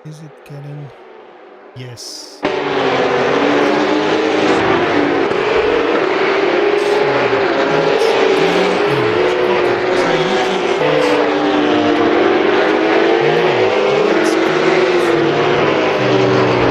Is it getting? Yes. So it's gain image. Okay, so YouTube is working. Now let's go for maybe screen. Maybe touch.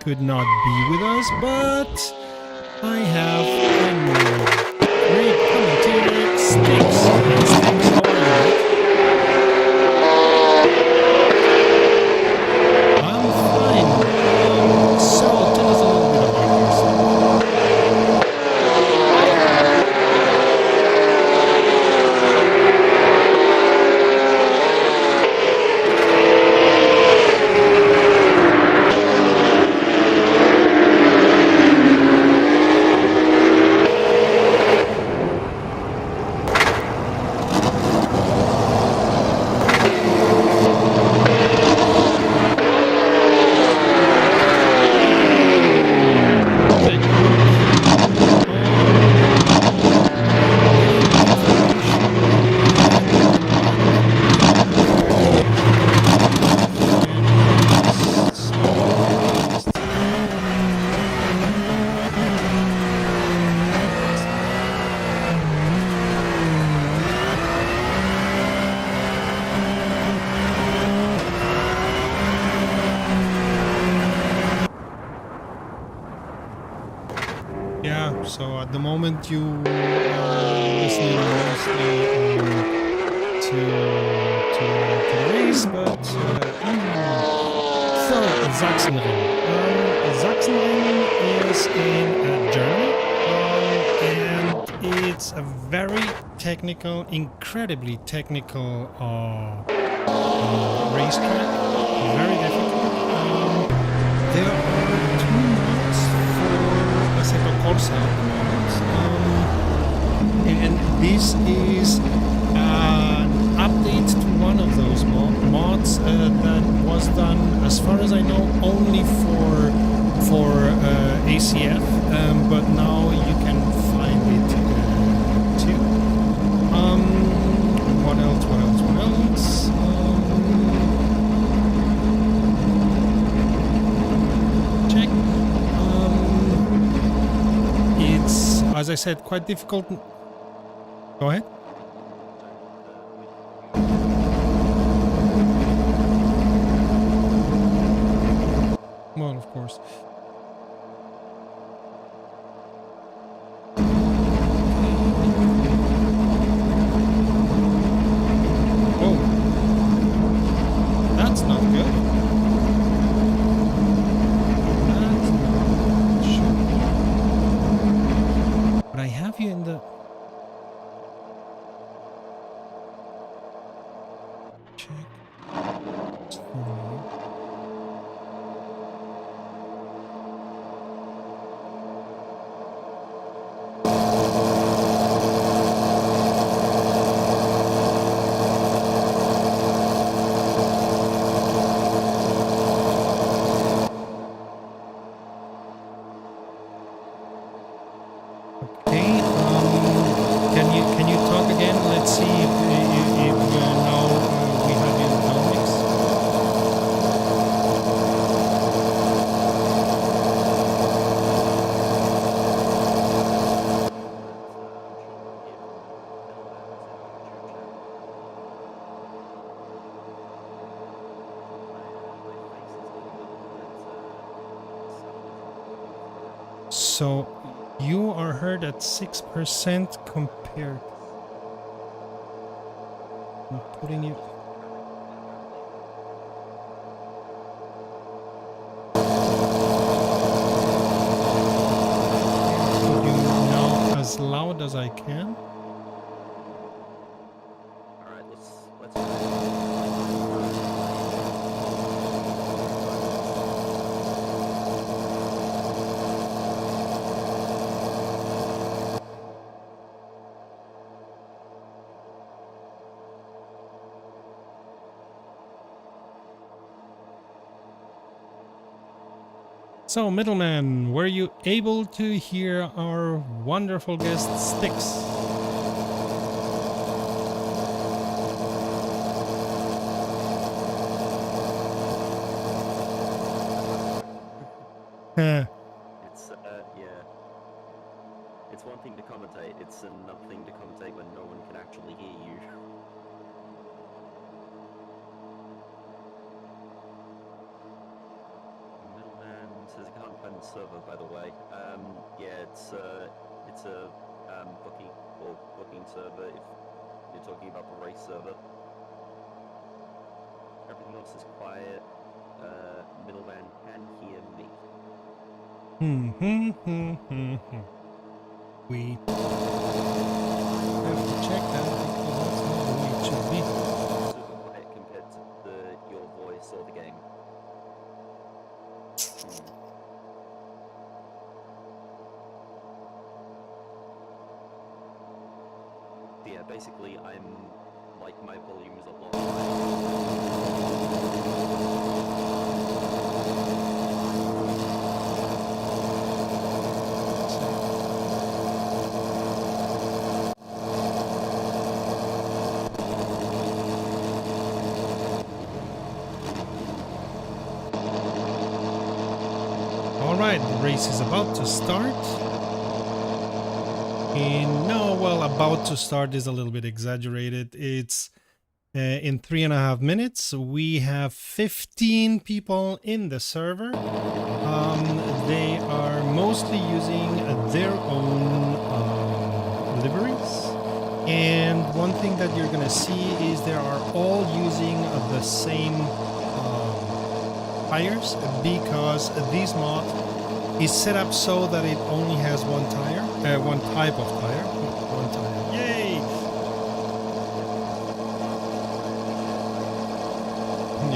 could not be with us, but I have a new great commentator, Sticks. Hey, Sticks, how are you, mate? I'm fine. So tell us a little bit about yourself. Take a look. I'm getting information that the light finished. So yeah, so at the moment you are listening mostly to the race, but so Sachsenring. Sachsenring is in Germany, and it's a very technical, incredibly technical racetrack. Very difficult. There are two modes for Assetto Corsa at the moment, and this is an update to one of those mods that was done, as far as I know, only for ACF, but now you can find it too. What else? What else? What else? Check. It's, as I said, quite difficult. Go ahead. Well, of course. Oh, that's not good. That's not sure. But I have you in the check. Okay, can you talk again? Let's see if now we have you in the mix. So you are heard at 6% compared. I'm putting you. Put you now as loud as I can. All right, let's. So, middleman, were you able to hear our wonderful guest Sticks? It's yeah. It's one thing to commentate. It's another thing to commentate when no one can actually hear you. Middleman says, "Can server, by the way. Yeah, it's a booking server. If you're talking about the race server, everything else is quiet. Middleman can hear me. We have to check that because that's not the way it should be. Super quiet compared to your voice or the game. Yeah, basically, I'm like my volume is a lot Alright, the race is about to start. And no, well, about to start is a little bit exaggerated. It's in 3.5 minutes. We have 15 people in the server. They are mostly using their own liveries. And one thing that you're gonna see is they are all using the same tires, because this mod is set up so that it only has one tire, one type of tire. One tire. Yay!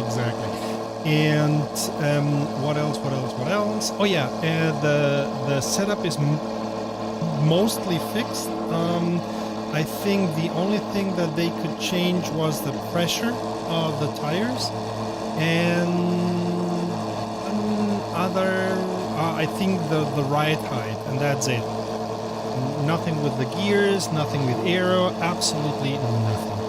Exactly. And what else? Oh yeah, the setup is mostly fixed. I think the only thing that they could change was the pressure of the tires, and I think the ride height, and that's it. Nothing with the gears, nothing with aero, absolutely nothing.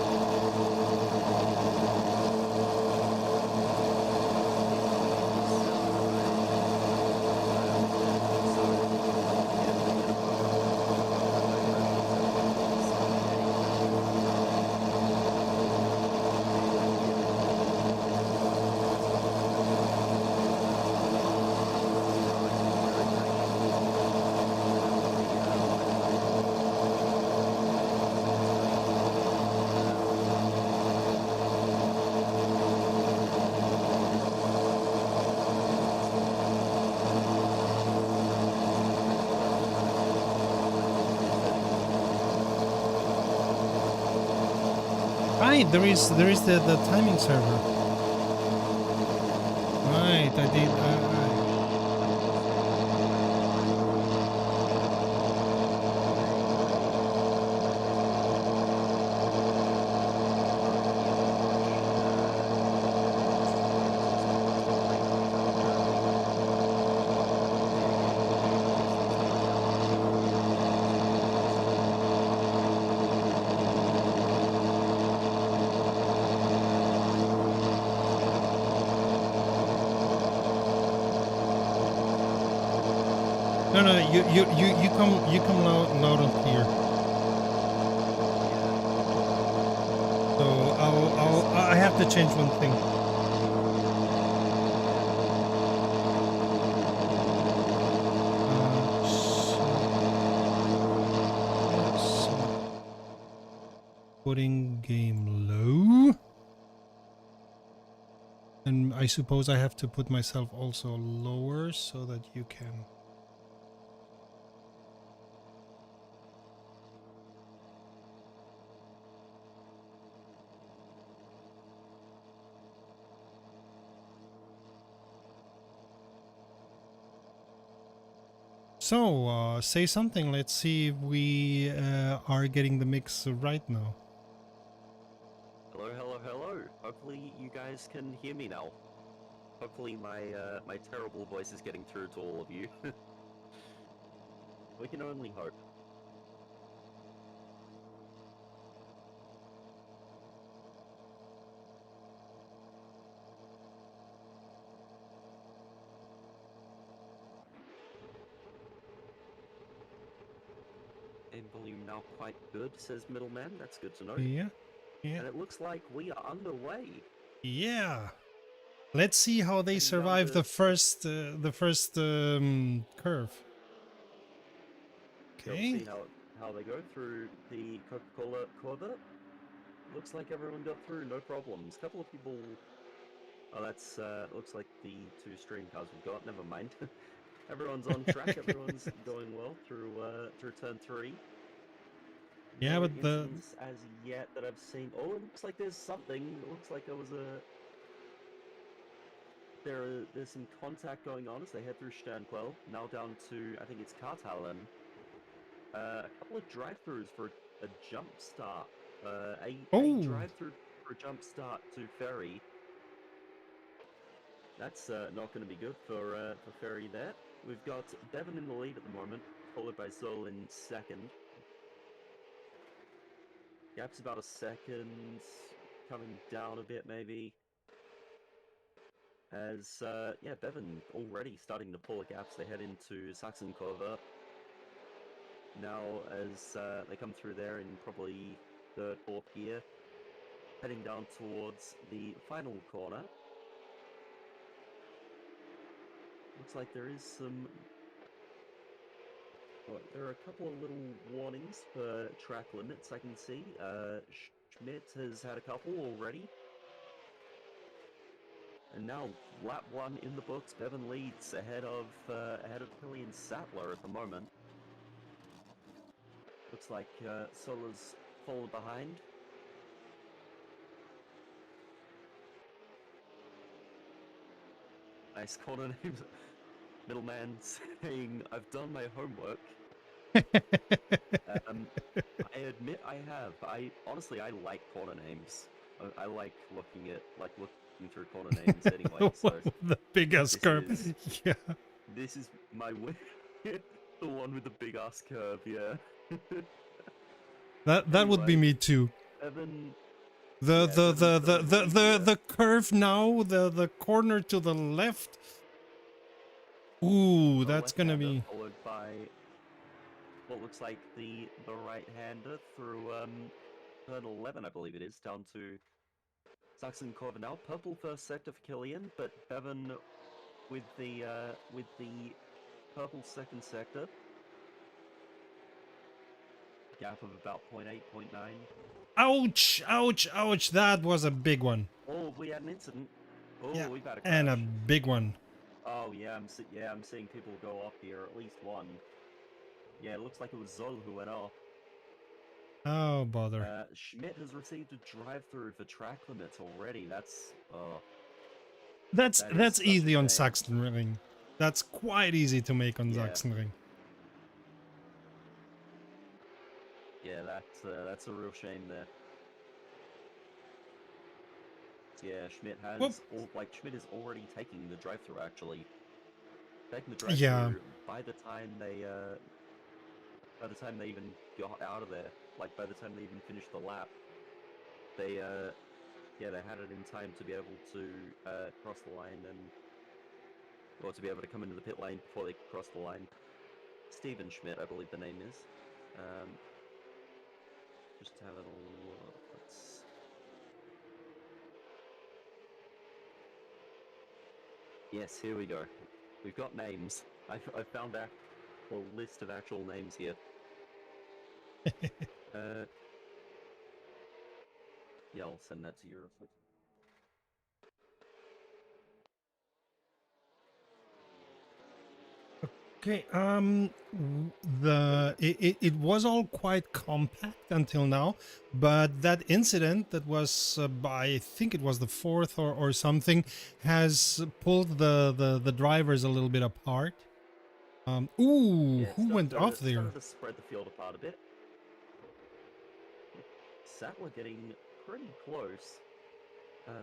Right, there is the timing server. Right, I did. No, you come loud and clear. So I have to change one thing. Putting game low. And I suppose I have to put myself also lower so that you can. So, say something. Let's see if we are getting the mix right now. Hello. Hopefully you guys can hear me now. Hopefully my terrible voice is getting through to all of you. We can only hope. And volume now quite good, says Middleman. That's good to know. Yeah. And it looks like we are underway. Yeah. Let's see how they Heading down survive the the first curve. You'll Okay. see how they go through the Coca-Cola Corvette. Looks like everyone got through, no problems. Couple of people. Oh, that's looks like the two stream cars we've got. Never mind. Everyone's on track. Everyone's going well through turn 3. Yeah, No but the incidents as yet that I've seen. Oh, it looks like there's something. It looks like there was there's some contact going on as they head through Sternquell. Now down to, I think it's Kartalen. A couple of drive-throughs for a jump start. A oh drive-through for a jump start to Ferry. That's not going to be good for Ferry there. We've got Bevan in the lead at the moment, followed by Zol in second. Gap's about a second, coming down a bit maybe. As, yeah, Bevan already starting to pull the gaps. They head into Sachsenring. Now, as they come through there in probably third, fourth gear, heading down towards the final corner. Looks like there is some... Oh, there are a couple of little warnings for track limits I can see. Schmidt has had a couple already. And now, lap 1 in the books. Bevan leads ahead of Killian Sattler at the moment. Looks like Sola's fallen behind. Nice corner names. Middleman saying, I've done my homework. I admit I have. Honestly, I like corner names. I like looking through corner names anyway. So the biggest this curve. is Yeah. this is my way. The one with the big ass curve. Yeah. That would be Anyway, me too. Evan. The Yeah, the Bevan's the got the a the lead the, here. the curve now, the corner to the left. Ooh, The that's gonna left-hander be followed by what looks like the right-hander through turn 11, I believe it is, down to Saxon Corvinal. Purple first sector for Killian, but Bevan with the purple second sector. Gap of about 0.8, 0.9. ouch, ouch, ouch. That was a big one. Oh, we had an incident. Oh, Yeah, we've had a and a crash. big one. Oh yeah, I'm seeing people go off here. At least one. Yeah, it looks like it was Zol who went off. Oh bother. Schmidt has received a drive-through for track limits already. That's that is That's such a easy on shame. Sachsenring. That's quite easy to make on Yeah, Sachsenring. yeah, that's a real shame there. Yeah, Whoop. Schmidt is already taking the drive-through actually. Taking the Yeah. drive-through by the time they even got out of there, like by the time they even finished the lap, they yeah, they had it in time to be able to cross the line or to be able to come into the pit lane before they cross the line. Steven Schmidt, I believe the name is. Um, just having a look. Yes, here we go. We've got names. I found a list of actual names here. Uh, yeah, I'll send that to you. Okay, it was all quite compact until now, but that incident that was by, I think it was the fourth or something, has pulled the drivers a little bit apart. Ooh, Yeah, it who went off there? started to spread the field apart a bit. Sattler getting pretty close. At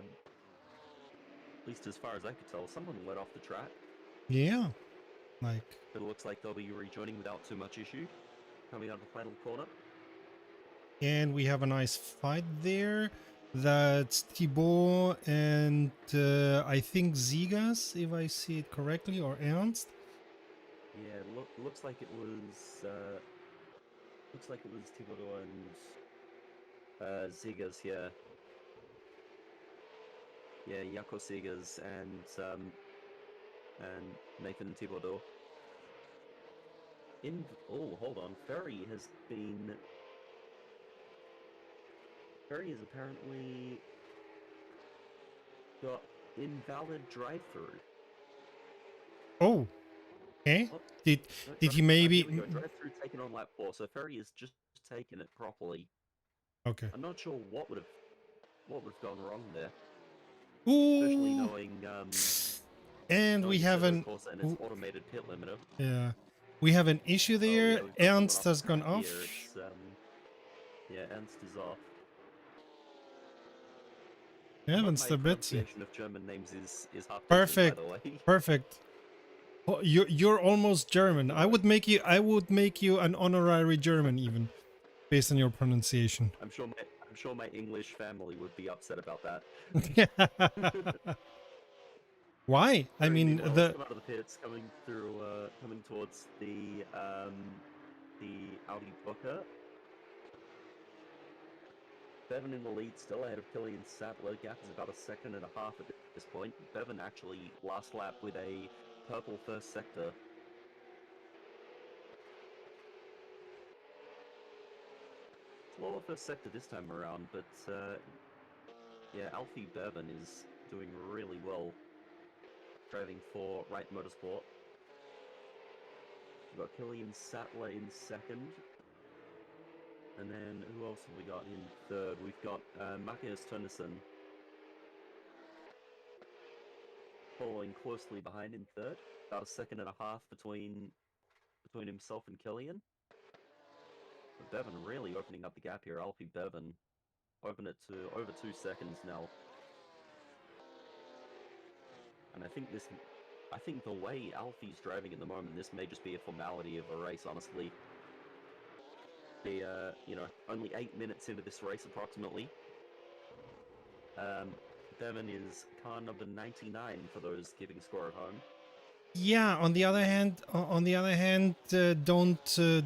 least as far as I could tell, someone let off the track. Yeah, like, But it looks like they'll be rejoining without too much issue. Coming out of the final corner. and we have a nice fight there. That's Thibaut and I think Zigas, if I see it correctly, or Ernst. Yeah, looks like it was Thibodeau and Ziggers here. yeah, Jaco Seegers and Nathan Thibodeau. Hold on, Ferry has apparently got invalid drive-through. Oh, okay. Oh, Did no, did he maybe? here we go. Drive-through taken on lap 4, so Ferry has just taken it properly. Okay. I'm not sure what would have gone wrong there, especially Ooh, knowing and we knowing have Assetto an Corsa and its automated pit limiter. yeah, we have an issue Oh yeah, there. we've got someone Ernst off the has gone track here. off. It's yeah, Ernst is off. Yeah, My, Ernst my a bit. pronunciation of German names is half decent, by Perfect, the way. perfect. Oh, you're almost German. So I would make you an honorary German even based on your pronunciation. I'm sure my English family would be upset about that. Why? I Ferry, mean meanwhile, has the come out of the pits, coming towards the Audi Booker. Bevan in the lead, still ahead of Killian Sattler. Gap is about 1.5 seconds at this point. Bevan actually last lap with a purple first sector. Slower first sector this time around, but yeah, Alfie Bevan is doing really well driving for Wright Motorsport. We've got Killian Sattler in second. And then who else have we got in third? We've got Matthias Tönnissen following closely behind in third. About 1.5 seconds between himself and Killian. But Bevan really opening up the gap here. Alfie Bevan opened it to over 2 seconds now. And I think the way Alfie's driving at the moment, this may just be a formality of a race, honestly. You know, only 8 minutes into this race approximately. Bevan is car number 99 for those keeping score at home. yeah.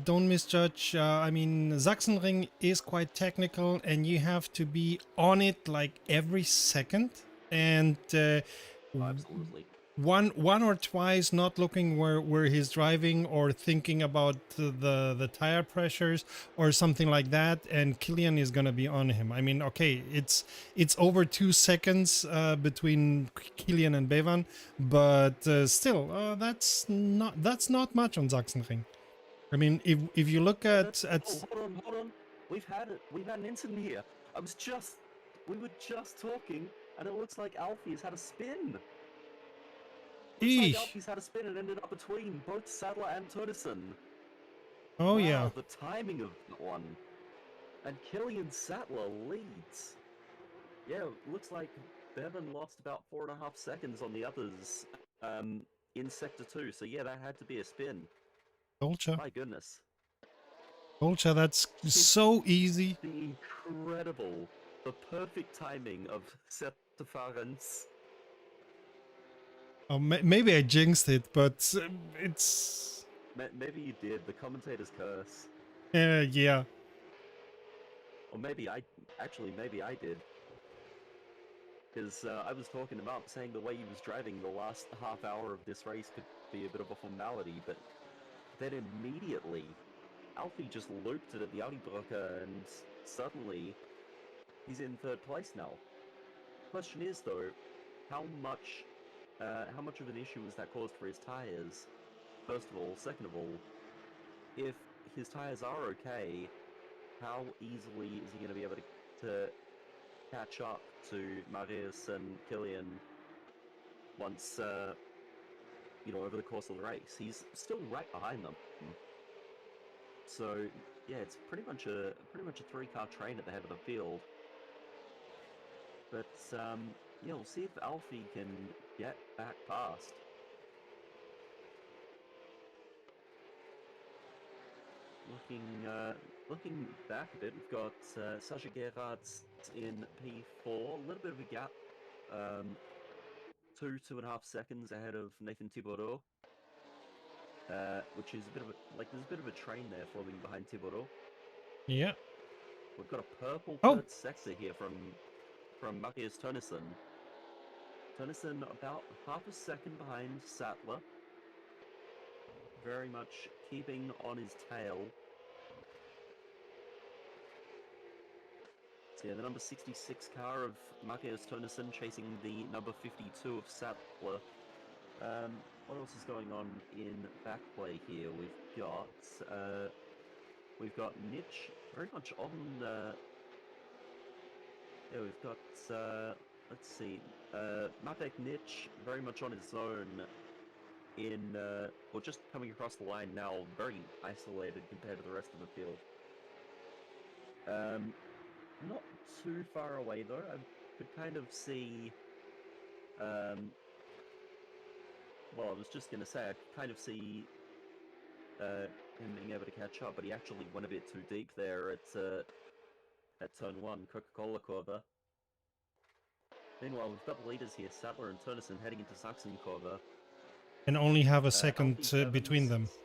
Don't misjudge. I mean, Sachsenring is quite technical, and you have to be on it like every second. And Absolutely. one or twice not looking where he's driving or thinking about the tire pressures or something like that, and Killian is gonna be on him. I mean, okay, it's over 2 seconds between Killian and Bevan, but still, that's not much on Sachsenring. I mean, if you look at Hold on. We've had an incident here. We were just talking, and it looks like Alfie's had a spin. Looks like eesh. Alfie's had a spin and ended up between both Sadler and Tönnissen. Oh yeah. Wow, the timing of that one. And Killian Sattler leads. Yeah, looks like Bevan lost about 4.5 seconds on the others in Sector 2. So yeah, that had to be a spin. Dolce. My goodness. Dolce, that's so easy. The perfect timing of Septifarens. Oh, maybe I jinxed it, but it's Maybe you did. The commentator's curse. yeah. Or maybe I did. Because I was talking about saying the way he was driving the last half hour of this race could be a bit of a formality, but then immediately, Alfie just looped it at the Audi Brücke, and suddenly, he's in third place now. Question is though, how much of an issue was that caused for his tires? First of all, second of all, if his tires are okay, how easily is he going to be able to catch up to Marius and Killian once, you know, over the course of the race? He's still right behind them. So yeah, it's pretty much a 3-car train at the head of the field. But yeah, we'll see if Alfie can get back past. Looking back a bit, we've got Sasha Gerhardt in P4, a little bit of a gap, 2.5 seconds ahead of Nathan Thibodeau, which is a bit of there's a bit of a train there forming behind Thibodeau. Yeah. We've got a purple Oh, third sector here from Matthias Tönnissen. Tennison about half a second behind Sattler. Very much keeping on his tail. So yeah, the number 66 car of Marcus Tönnissen chasing the number 52 of Sattler. What else is going on in backplay here? We've got Nitch very much on. Yeah, we've got. Let's see. Mapek Nitch very much on his own. Or just coming across the line now, very isolated compared to the rest of the field. Not too far away though. I could kind of see. Well, I was just gonna say I could kind of see him being able to catch up, but he actually went a bit too deep there at turn 1, Coca-Cola Corva. Meanwhile, we've got the leaders here, Sattler and Tönnissen heading into Sachsenring Corva. And only have a second Alfie between Evans, them.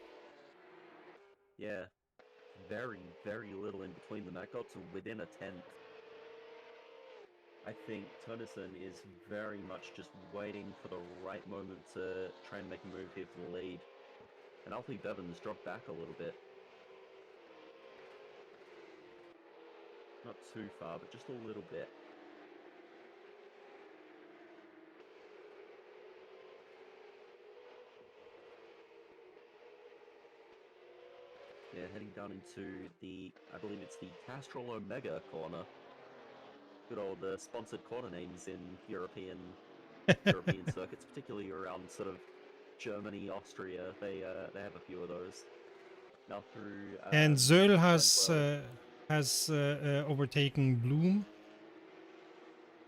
Yeah, very, very little in between them. That got to within a tenth. I think Tönnissen is very much just waiting for the right moment to try and make a move here for the lead. And Alfie Bevins dropped back a little bit. Not too far, but just a little bit. Yeah, heading down into the, I believe it's the Castrol Omega corner. Good old sponsored corner names in European circuits, particularly around sort of Germany, Austria. They have a few of those. Now through And Zöll Glenflo. has overtaken Bloom.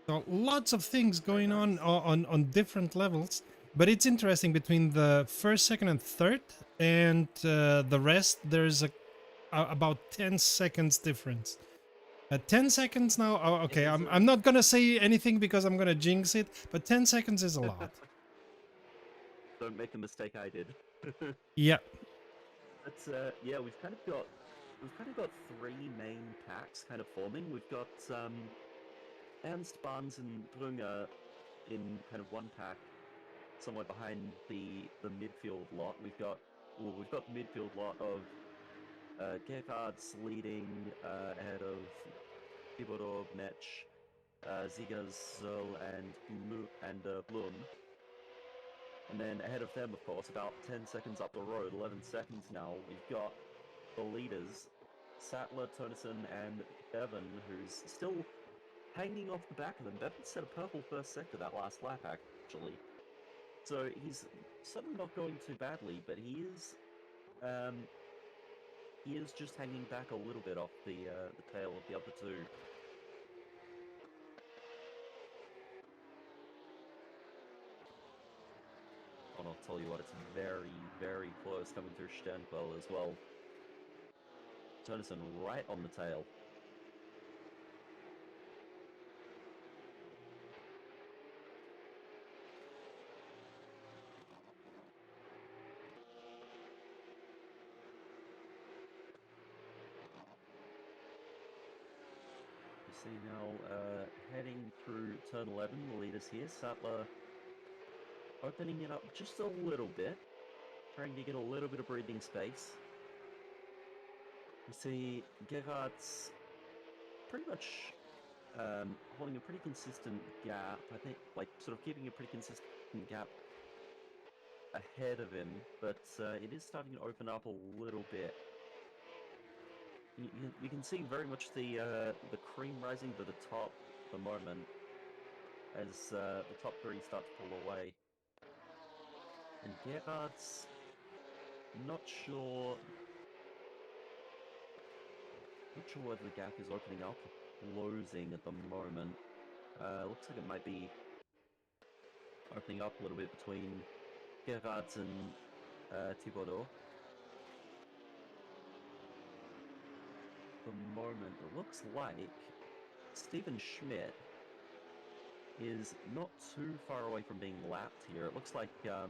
So lots of things Very going nice. on different levels. But it's interesting between the first, second, and third, and the rest. There's about 10 seconds difference. 10 seconds now. Oh, okay, I'm not gonna say anything because I'm gonna jinx it. But 10 seconds is a lot. Don't make the mistake I did. Yeah. But yeah, we've kind of got three main packs kind of forming. We've got Ernst, Barnes, and Brunner in kind of one pack, somewhere behind the midfield lot. We've got the midfield lot of Gerhards leading ahead of Thibodeau, Netsch, Ziegers, Zoll, and Blum. And then ahead of them, of course, about 10 seconds up the road, 11 seconds now, we've got the leaders, Sattler, Tönnissen, and Bevan, who's still hanging off the back of them. Bevan set a purple first sector that last lap, actually. So he's certainly not going too badly, but he is just hanging back a little bit off the tail of the other two. And I'll tell you what, it's very, very close coming through Sternquell as well. Tönnissen right on the tail. You see now, heading through turn 11, the leaders here. Sattler opening it up just a little bit, trying to get a little bit of breathing space. You see Gerhardt's pretty much holding a pretty consistent gap. I think, like, sort of keeping a pretty consistent gap ahead of him, but it is starting to open up a little bit. You can see very much the cream rising to the top at the moment as the top three start to pull away. And Gerhardt's not sure whether the gap is opening up or closing at the moment. Looks like it might be opening up a little bit between Gerhardt's and Thibodeau. The moment, it looks like Stephen Schmidt is not too far away from being lapped here. It looks like, yeah,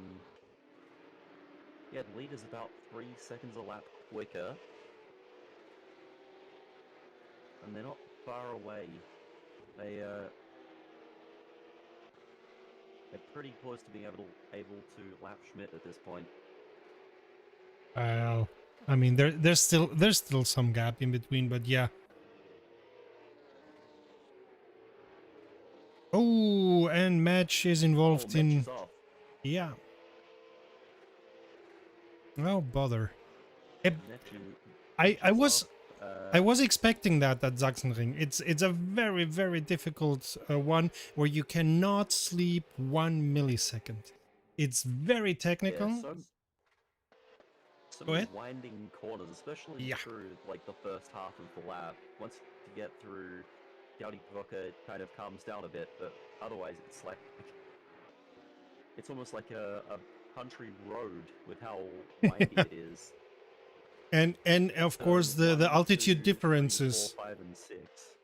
the lead is about 3 seconds a lap quicker. And they're not far away. they're pretty close to being able to lap Schmidt at this point. Well, I mean, there's still some gap in between, but yeah. Oh, and match is Oh, involved Mitch in. is off. Yeah. Oh, bother. Eh, Mitch is, I Mitch I is was off. I was expecting that at Sachsenring. It's a very very difficult one where you cannot sleep 1 millisecond. It's very Yeah, technical. so Go many ahead. winding corners, especially Yeah. through like the first half of the lap. Once you get through Gaudi Provoca, it kind of calms down a bit, but otherwise it's like it's almost like a country road with how windy it is. And of course Turns the one, altitude two, three, four, differences. five, and six.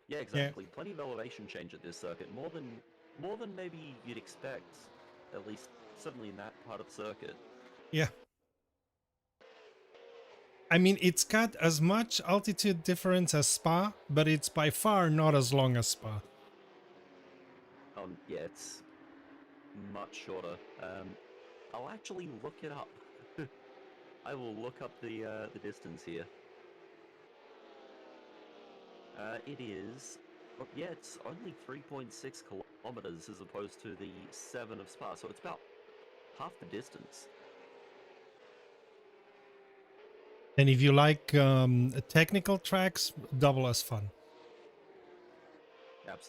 Yeah, Yeah. exactly. Plenty of elevation change at this circuit, more than maybe you'd expect. At least, certainly in that part of the circuit. Yeah. I mean, it's got as much altitude difference as Spa, but it's by far not as long as Spa. Yeah, it's much shorter. I'll actually look it up. I will look up the distance here. It is, oh, yeah, it's only 3.6 kilometers as opposed to the 7 of Spa, so it's about half the distance. And if you like technical tracks, double as fun.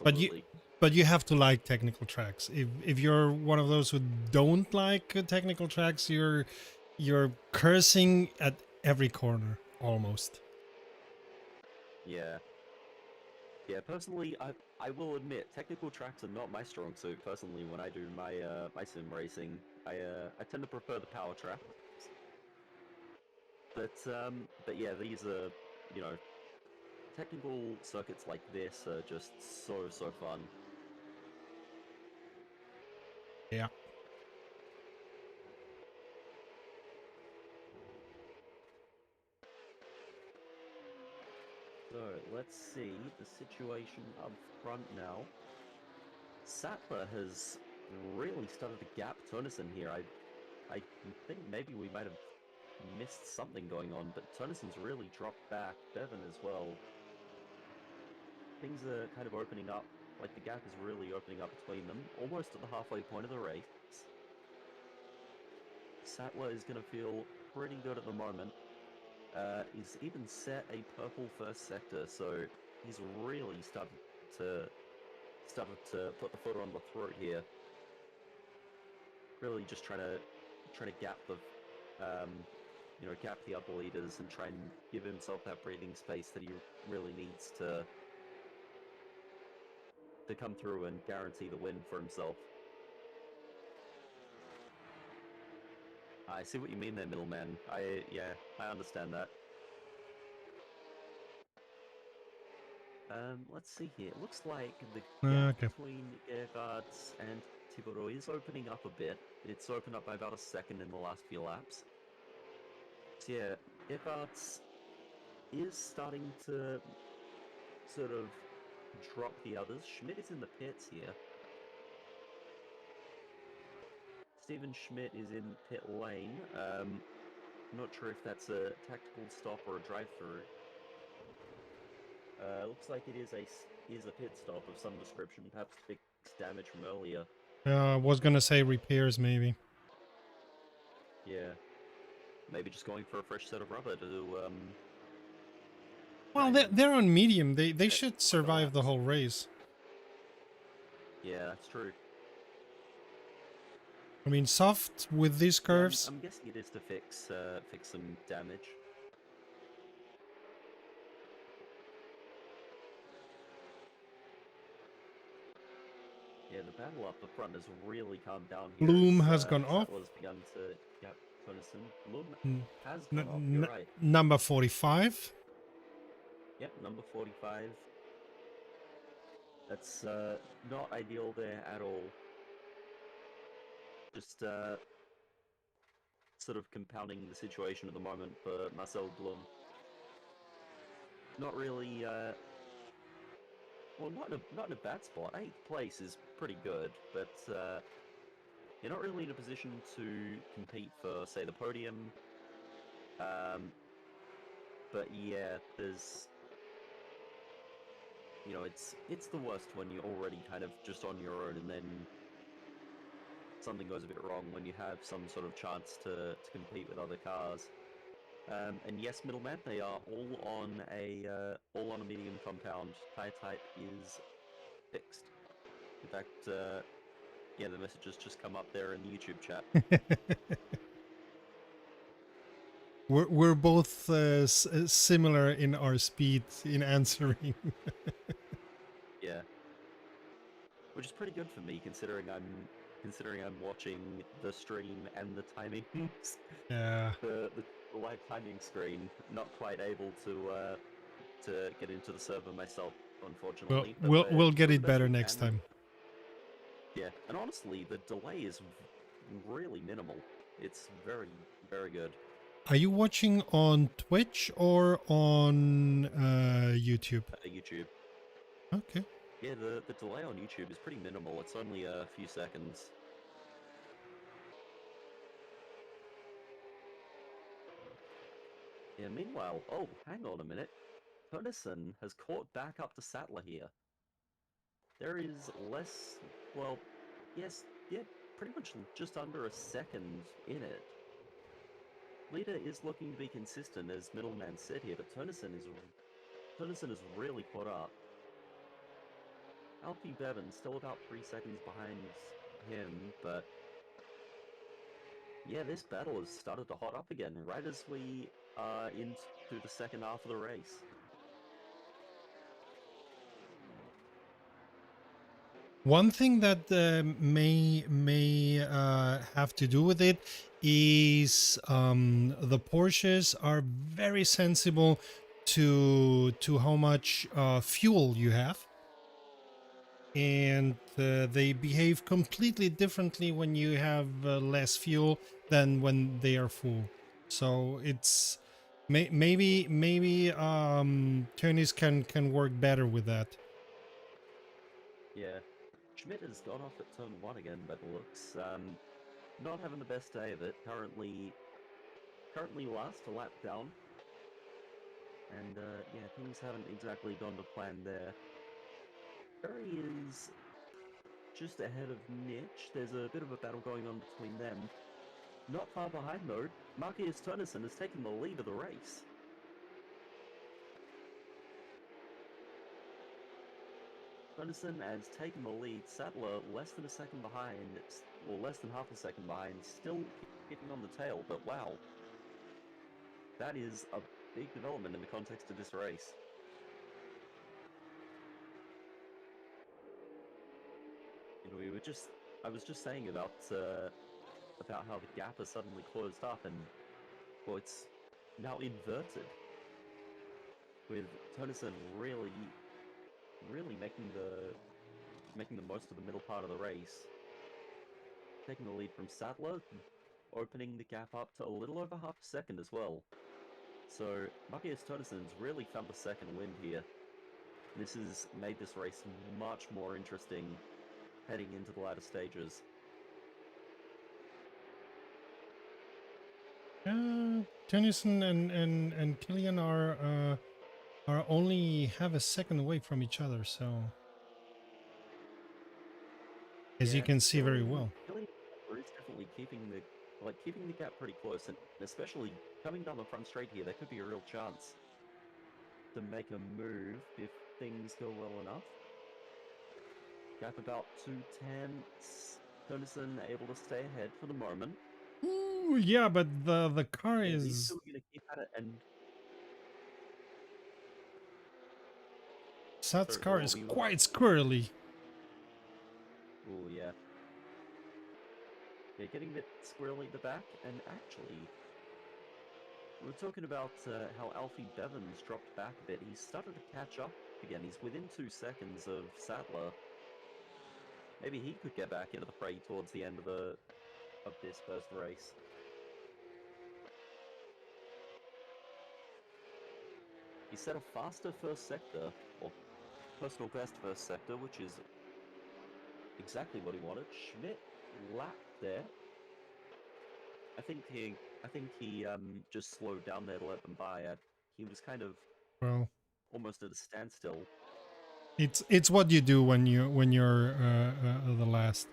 But you Absolutely. but you have to like technical tracks. If you're one of those who don't like technical tracks, you're cursing at every corner almost. Yeah. Yeah, personally, I will admit, technical tracks are not my strong suit. Personally, when I do my sim racing, I tend to prefer the power track. But yeah, these are, you know, technical circuits like this are just so fun. Yeah. So let's see the situation up front now. Sattler has really started to gap Turnison here. I think maybe we might have missed something going on, but Turnison's really dropped back. Bevan as well. Things are kind of opening up. Like the gap is really opening up between them, almost at the halfway point of the race. Sattler is going to feel pretty good at the moment. He's even set a purple first sector, so he's really started to put the foot on the throat here. Really just trying to gap the gap the other leaders and try and give himself that breathing space that he really needs to come through and guarantee the win for himself. I see what you mean there, middleman. I understand that. Let's see here. It looks like the gap Okay. between Ehrgarts and Tiburo is opening up a bit. It's opened up by about a second in the last few laps. So yeah, Ehrgarts is starting to sort of drop the others. Schmidt is in the pits here. Steven Schmidt is in pit lane. Not sure if that's a tactical stop or a drive-through. Looks like it is a pit stop of some description, perhaps fix damage from earlier. I was gonna say repairs maybe. Yeah, maybe just going for a fresh set of rubber to try Well, and they're on medium. They get should quicker survive the laps. whole race. Yeah, that's true. I mean, soft with these Yeah, curves. I'm guessing it is to fix some damage. Yeah, the battle up the front has really calmed down here Bloom as has gone off. Sattler's begun to gap Tonnison. Bloom N- has gone off, you're right. Number 45. Yep, number 45. That's not ideal there at all. Just sort of compounding the situation at the moment for Marcel Bloom. Not really well, not in a bad spot. 8th place is pretty good, but you're not really in a position to compete for, say, the podium. But yeah, there's, it's the worst when you're already kind of just on your own, and then something goes a bit wrong when you have some sort of chance to compete with other cars. And yes, middleman, they are all on a medium compound. Tire type is fixed. In fact, yeah, the message has just come up there in the YouTube chat. We're both similar in our speed in answering. Yeah, which is pretty good for me considering I'm watching the stream and the timings. Yeah. The live timing screen, not quite able to get into the server myself, Well, unfortunately. But we'll get doing the it best better we next can. time. Yeah, and honestly, the delay is really minimal. It's very, very good. Are you watching on Twitch or on YouTube? YouTube. Okay. Yeah, the delay on YouTube is pretty minimal. It's only a few seconds. Yeah, meanwhile, oh, hang on a minute. Tonnison has caught back up to Sattler here. There is less, well, yes, yeah, pretty much just under a second in it. Leader is looking to be consistent, as Middleman said here, but Tonnison is really caught up. Alfie Bevan still about 3 seconds behind him, but yeah, this battle has started to hot up again right as we are into the second half of the race. One thing that may have to do with it is the Porsches are very sensible to how much fuel you have, and they behave completely differently when you have less fuel than when they are full. So it's maybe Tönnies can work better with that. Yeah, Schmidt has gone off at turn 1 again by the looks. Not having the best day of it. Currently last, a lap down. And yeah, things haven't exactly gone to plan there. Curry is just ahead of Nitch. There's a bit of a battle going on between them. Not far behind though, Marcus Turnison has taken the lead of the race. Turnison has taken the lead. Sattler less than a second behind, or less than half a second behind, still hitting on the tail, but wow. That is a big development in the context of this race. I was just saying about how the gap has suddenly closed up, and well, it's now inverted, with Tonnison really making the most of the middle part of the race, taking the lead from Sattler, opening the gap up to a little over half a second as well. So Marcus Tonnison's really found the second wind here. This has made this race much more interesting heading into the latter stages. Tennyson and Killian are only have a second away from each other, so as you Yeah, can see very well. Killing is definitely keeping the gap pretty close, and especially coming down the front straight here, there could be a real chance to make a move if things go well enough. Gap about 2/10. Tonnison able to stay ahead for the moment. Ooh, yeah, but the car Yeah, he's is still going to keep at it, and Sat's so car is we were about. quite squirrely. Oh yeah, yeah, getting a bit squirrely at the back, and actually, we were talking about how Alfie Bevan's dropped back a bit. He's started to catch up again. He's within 2 seconds of Sattler. Maybe he could get back into the fray towards the end of this first race. He set a faster first sector, or personal best first sector, which is exactly what he wanted. Schmidt lapped there. I think he just slowed down there to let them by. He was kind of Well, almost at a standstill. it's what you do when you're the last.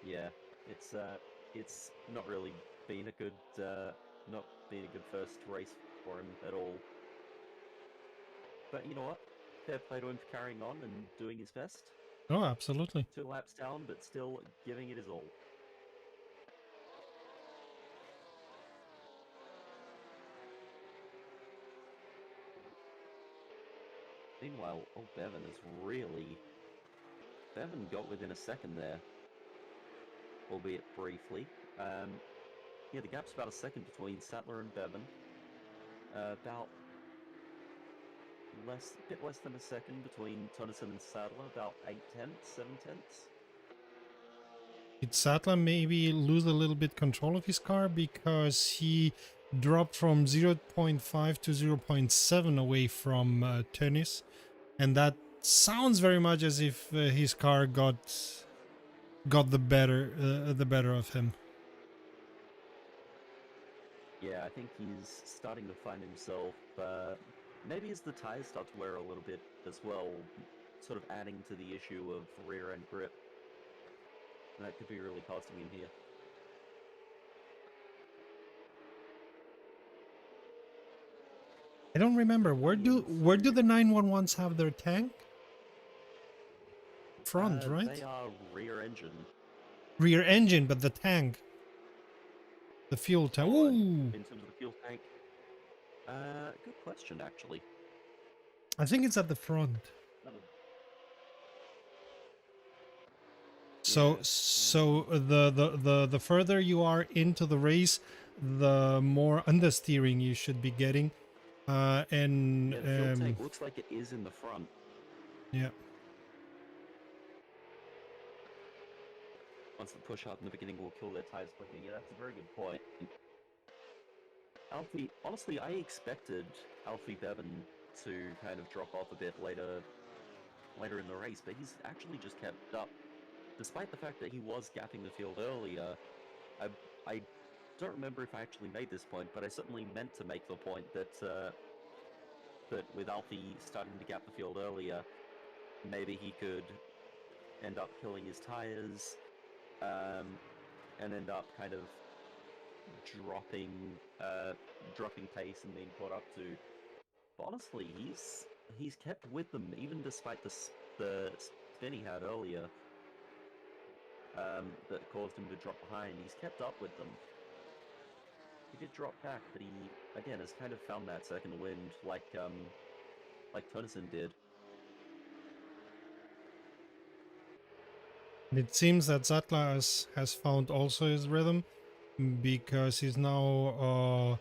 Yeah, it's not really been a good not been a good first race for him at all. But you know what? Fair play to him for carrying on and doing his best. Oh, absolutely. 2 laps down, but still giving it his all. Meanwhile, oh, Bevan got within a second there, albeit briefly. Yeah, the gap's about a second between Sattler and Bevan. About bit less than a second between Tonneson and Sadler, about 8/10, 7/10. Did Sattler maybe lose a little bit control of his car because he dropped from 0.5 to 0.7 away from Tönnies, and that sounds very much as if his car got the better of him. Yeah, I think he's starting to find himself, maybe as the tires start to wear a little bit as well, sort of adding to the issue of rear end grip. That could be really costing him here. I don't remember where do the 911s have their tank? Front, right? They are rear engine. Rear engine, but the tank, the fuel tank. Ooh. In terms of the fuel tank, good question actually. I think it's at the front. So Yeah. so the further you are into the race, the more understeering you should be getting. And Yeah, the fuel tank looks like it is in the front. yeah. Once the push up in the beginning will kill their tires quickly. Yeah, that's a very good point. Alfie, honestly, I expected Alfie Bevan to kind of drop off a bit later in the race, but he's actually just kept up. Despite the fact that he was gapping the field earlier, I don't remember if I actually made this point, but I certainly meant to make the point that that with Alfie starting to gap the field earlier, maybe he could end up killing his tires, and end up kind of dropping dropping pace and being caught up to. But honestly, he's kept with them even despite the spin he had earlier that caused him to drop behind. He's kept up with them. He did drop back, but he again has kind of found that second wind like Tonneson did. And it seems that Zatla has found also his rhythm because he's now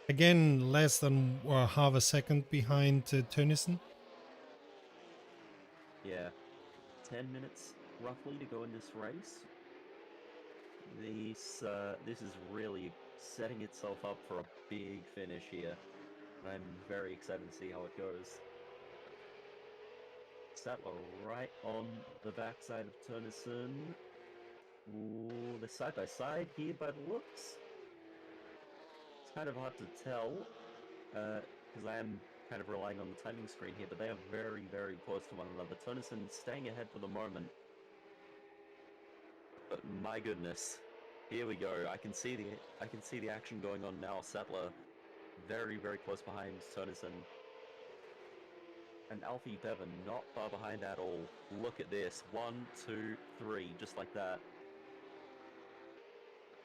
again less than half a second behind Tönnissen. Yeah, 10 minutes roughly to go in this race. This is really setting itself up for a big finish here. I'm very excited to see how it goes. Sattler right on the backside of Tonneson. Ooh, they're side by side here by the looks. It's kind of hard to tell because I am kind of relying on the timing screen here, but they are very, very close to one another. Tonneson staying ahead for the moment. But my goodness, here we go. I can see the action going on now. Sattler very, very close behind Tonneson. And Alfie Bevan not far behind at all. Look at this. 1, 2, 3, just like that.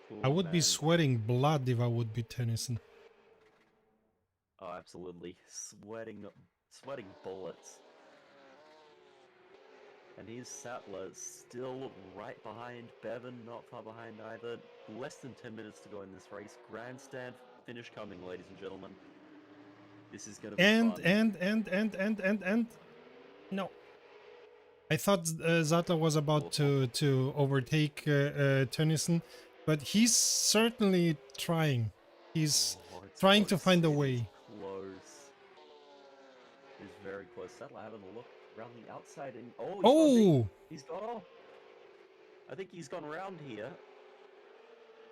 Cool, I would be man. sweating blood if I would be Tönnissen. Oh, absolutely. Sweating bullets. And here's Sattler still right behind Bevan, not far behind either. Less than 10 minutes to go in this race. Grandstand finish coming, ladies and gentlemen. This is going to be fun. And no. I thought Zattler was about to overtake Tönnissen, but he's certainly trying. He's trying to find a way. Close. It's Sattler having a look around the outside, and oh, he's gone deep. Oh, He's gone off. I think he's gone around here,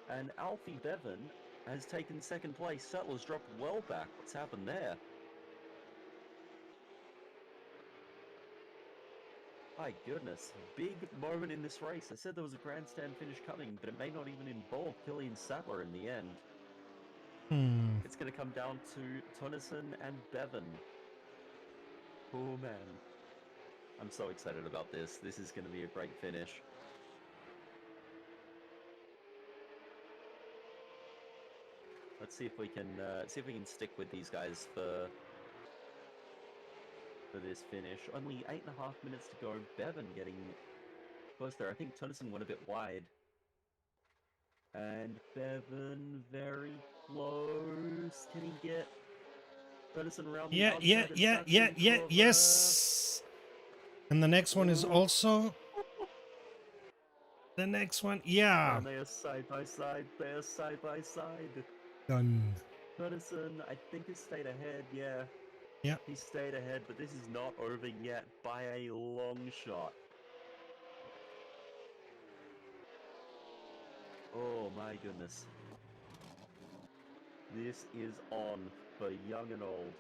and Alfie Bevan has taken second place. Sattler's dropped well back. What's happened there? My goodness, big moment in this race. I said there was a grandstand finish coming, but it may not even involve Killian Sattler in the end. It's going to come down to Tonneson and Bevan. Oh man, I'm so excited about this. This is going to be a great finish. Let's see if we can stick with these guys for this finish. Only 8.5 minutes to go. Bevan getting close there. I think Tonneson went a bit wide. And Bevan very close. Can he get Tonneson around the outside of Sachsenring? yes. And the next one is also the next one. Yeah. And they are side by side. They are side by side. Done. Tonneson, I think, has stayed ahead. Yeah. Yeah. He stayed ahead, but this is not over yet by a long shot. Oh my goodness. This is on for young and old.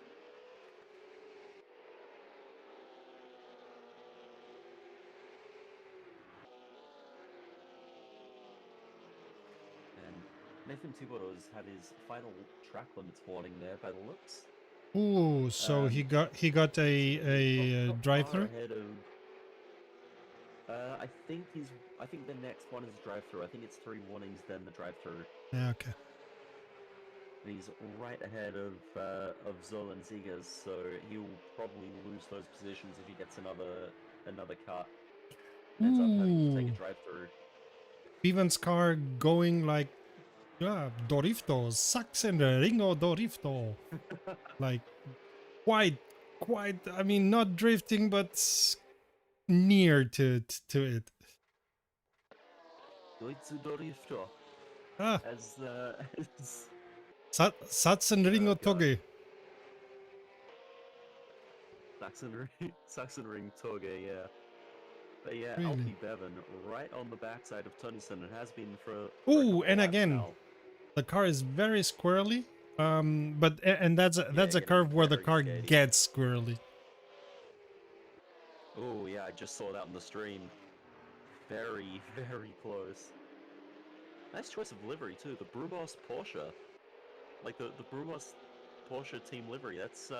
And Nathan Thibodeau's had his final track limits warning there by the looks. Ooh, so he got a not drive far through. ahead of. I think the next one is drive-through. I think it's 3 warnings, then the drive-through. Yeah, okay. And he's right ahead of Zolan Zigas, so he'll probably lose those positions if he gets another cut. And ends up having to take a Ooh, drive-through. Bevan's car going like, yeah, Dorifto, Sachsenring or Dorifto. Like, quite, I mean, not drifting, but near to it. Deutsche Dorifto. Ah, As Sachsenring oh or god. Toge. Sachsenring Toge, yeah. But yeah, Really? Alfie Bevan right on the backside of Tonneson and has been for a Ooh, couple of and laps again, now. the car is very squirrely. But and that's Yeah, a getting curve where the very car steady. gets squirrely. Oh yeah, I just saw that on the stream. Very, very close. Nice choice of livery too. The Brumos Porsche, like the Brumos Porsche team livery. That's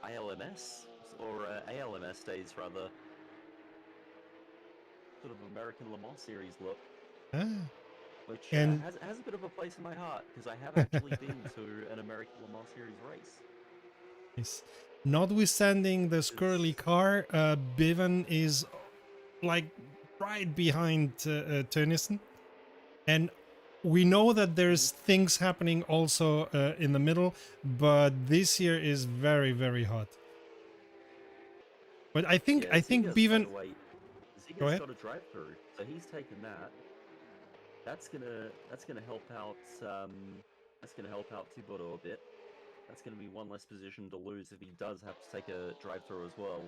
ILMS or ALMS days rather. Sort of American Le Mans Series look, Ah, which and has a bit of a place in my heart because I have actually been to an American Le Mans Series race. nice. Notwithstanding the squirrely It's car, Bevan is like right behind Tennyson, and we know that there's things happening also in the middle, but this year is very hot. But yeah, I think Ziga's, by Bevan. the way, Go Ziga's ahead. got a drive-through, so he's taken that. That's gonna help out. That's gonna help out Thibodeau a bit. That's gonna be one less position to lose if he does have to take a drive-through as well.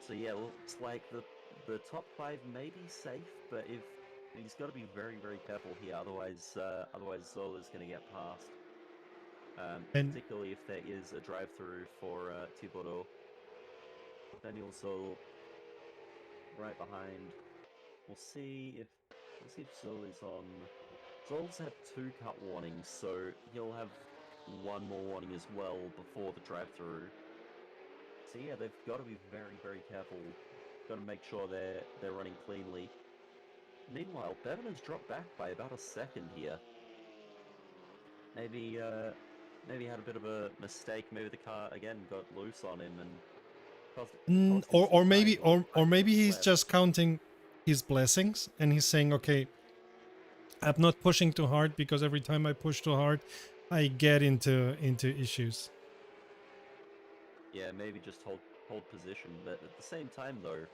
So yeah, looks like the top 5 may be safe, but if he's got to be very careful here, otherwise Zola's gonna get past. And Particularly if there is a drive-through for Thibodeau. Daniel Zoll right behind. We'll see if Zoll is on. Zoll's had 2 cut warnings, so he'll have one more warning as well before the drive-through. So yeah, they've got to be very careful. Got to make sure they're running cleanly. Meanwhile, Bevan has dropped back by about a second here. Maybe had a bit of a mistake. Maybe the car again got loose on him and cost him some time. or 5 maybe minutes he's left. just counting his blessings and he's saying, okay, I'm not pushing too hard because every time I push too hard, I get into issues. Yeah, maybe just hold position. But at the same time, though,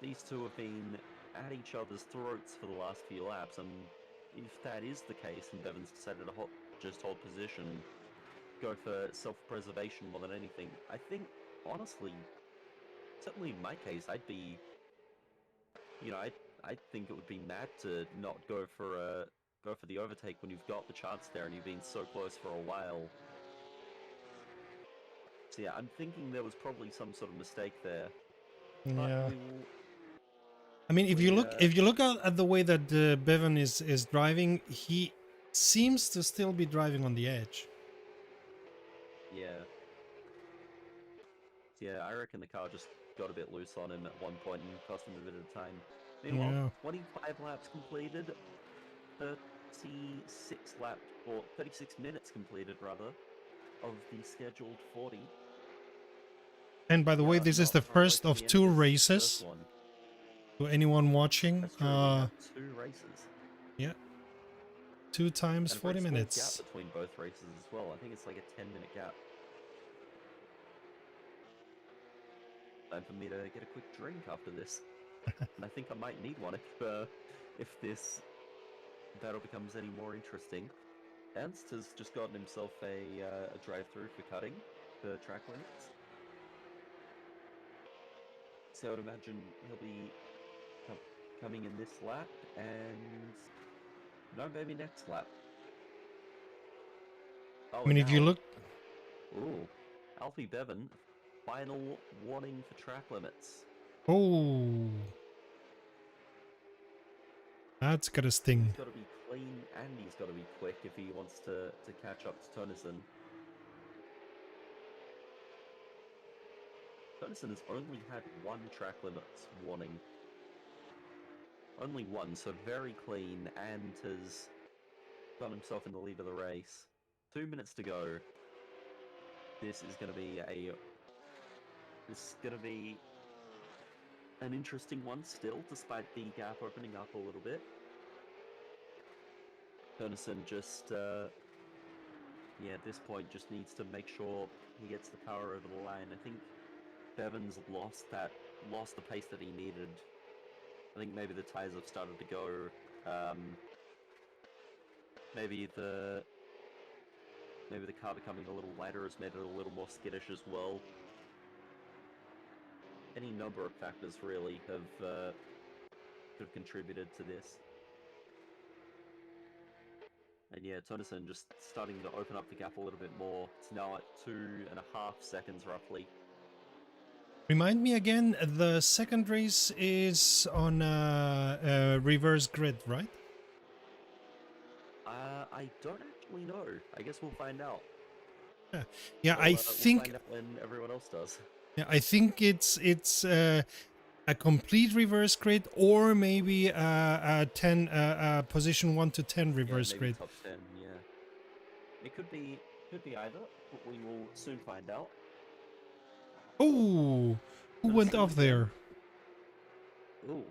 these two have been at each other's throats for the last few laps, and if that is the case, and Bevan's decided to just hold position, go for self-preservation more than anything. I think, honestly, certainly in my case, I'd be, you know, I think it would be mad to not go for the overtake when you've got the chance there and you've been so close for a while. So yeah, I'm thinking there was probably some sort of mistake there, but Yeah. we will. I mean, if you look at the way that Bevan is driving, he seems to still be driving on the edge. Yeah. Yeah, I reckon the car just got a bit loose on him at one point and cost him a bit of time. Meanwhile, Yeah. 25 laps completed, 36 laps, or 36 minutes completed rather, of the scheduled 40. And by the We way, are this is not the far away first from the of end of 2 this first races. one. To anyone watching, That's true, we have 2 races. yeah, 2 times And a very 40 small gap minutes. between both races as well. I think it's like a 10-minute gap. Time for me to get a quick drink after this. And I think I might need one if this battle becomes any more interesting. Ernst has just gotten himself a drive-through for cutting for track limits. So I would imagine he'll be coming in this lap, and no, maybe next lap. Oh, I mean, and if you now, look, ooh, Alfie Bevan, final warning for track limits. oh, that's gotta sting. He's got to be clean and he's got to be quick if he wants to catch up to Tonison. Tonison has only had 1 track limits warning. Only 1, so very clean, and has got himself in the lead of the race. 2 minutes to go. This is going to be an interesting one still, despite the gap opening up a little bit. Tonison just, yeah, at this point just needs to make sure he gets the power over the line. I think Bevan's lost the pace that he needed. I think maybe the tyres have started to go. Maybe the car becoming a little lighter has made it a little more skittish as well. Any number of factors really have contributed to this. And yeah, Tonison just starting to open up the gap a little bit more. It's now at 2.5 seconds roughly. Remind me again, the second race is on a reverse grid, right? I don't actually know. I guess we'll find out. Yeah, yeah. We'll find out when everyone else does. Yeah, I think it's a complete reverse grid, or maybe a 10 position 1 to 10 reverse Yeah, maybe grid. top 10. Yeah, it could be either, but we will soon find out. Oh, who went Tonison off again. there? Ooh.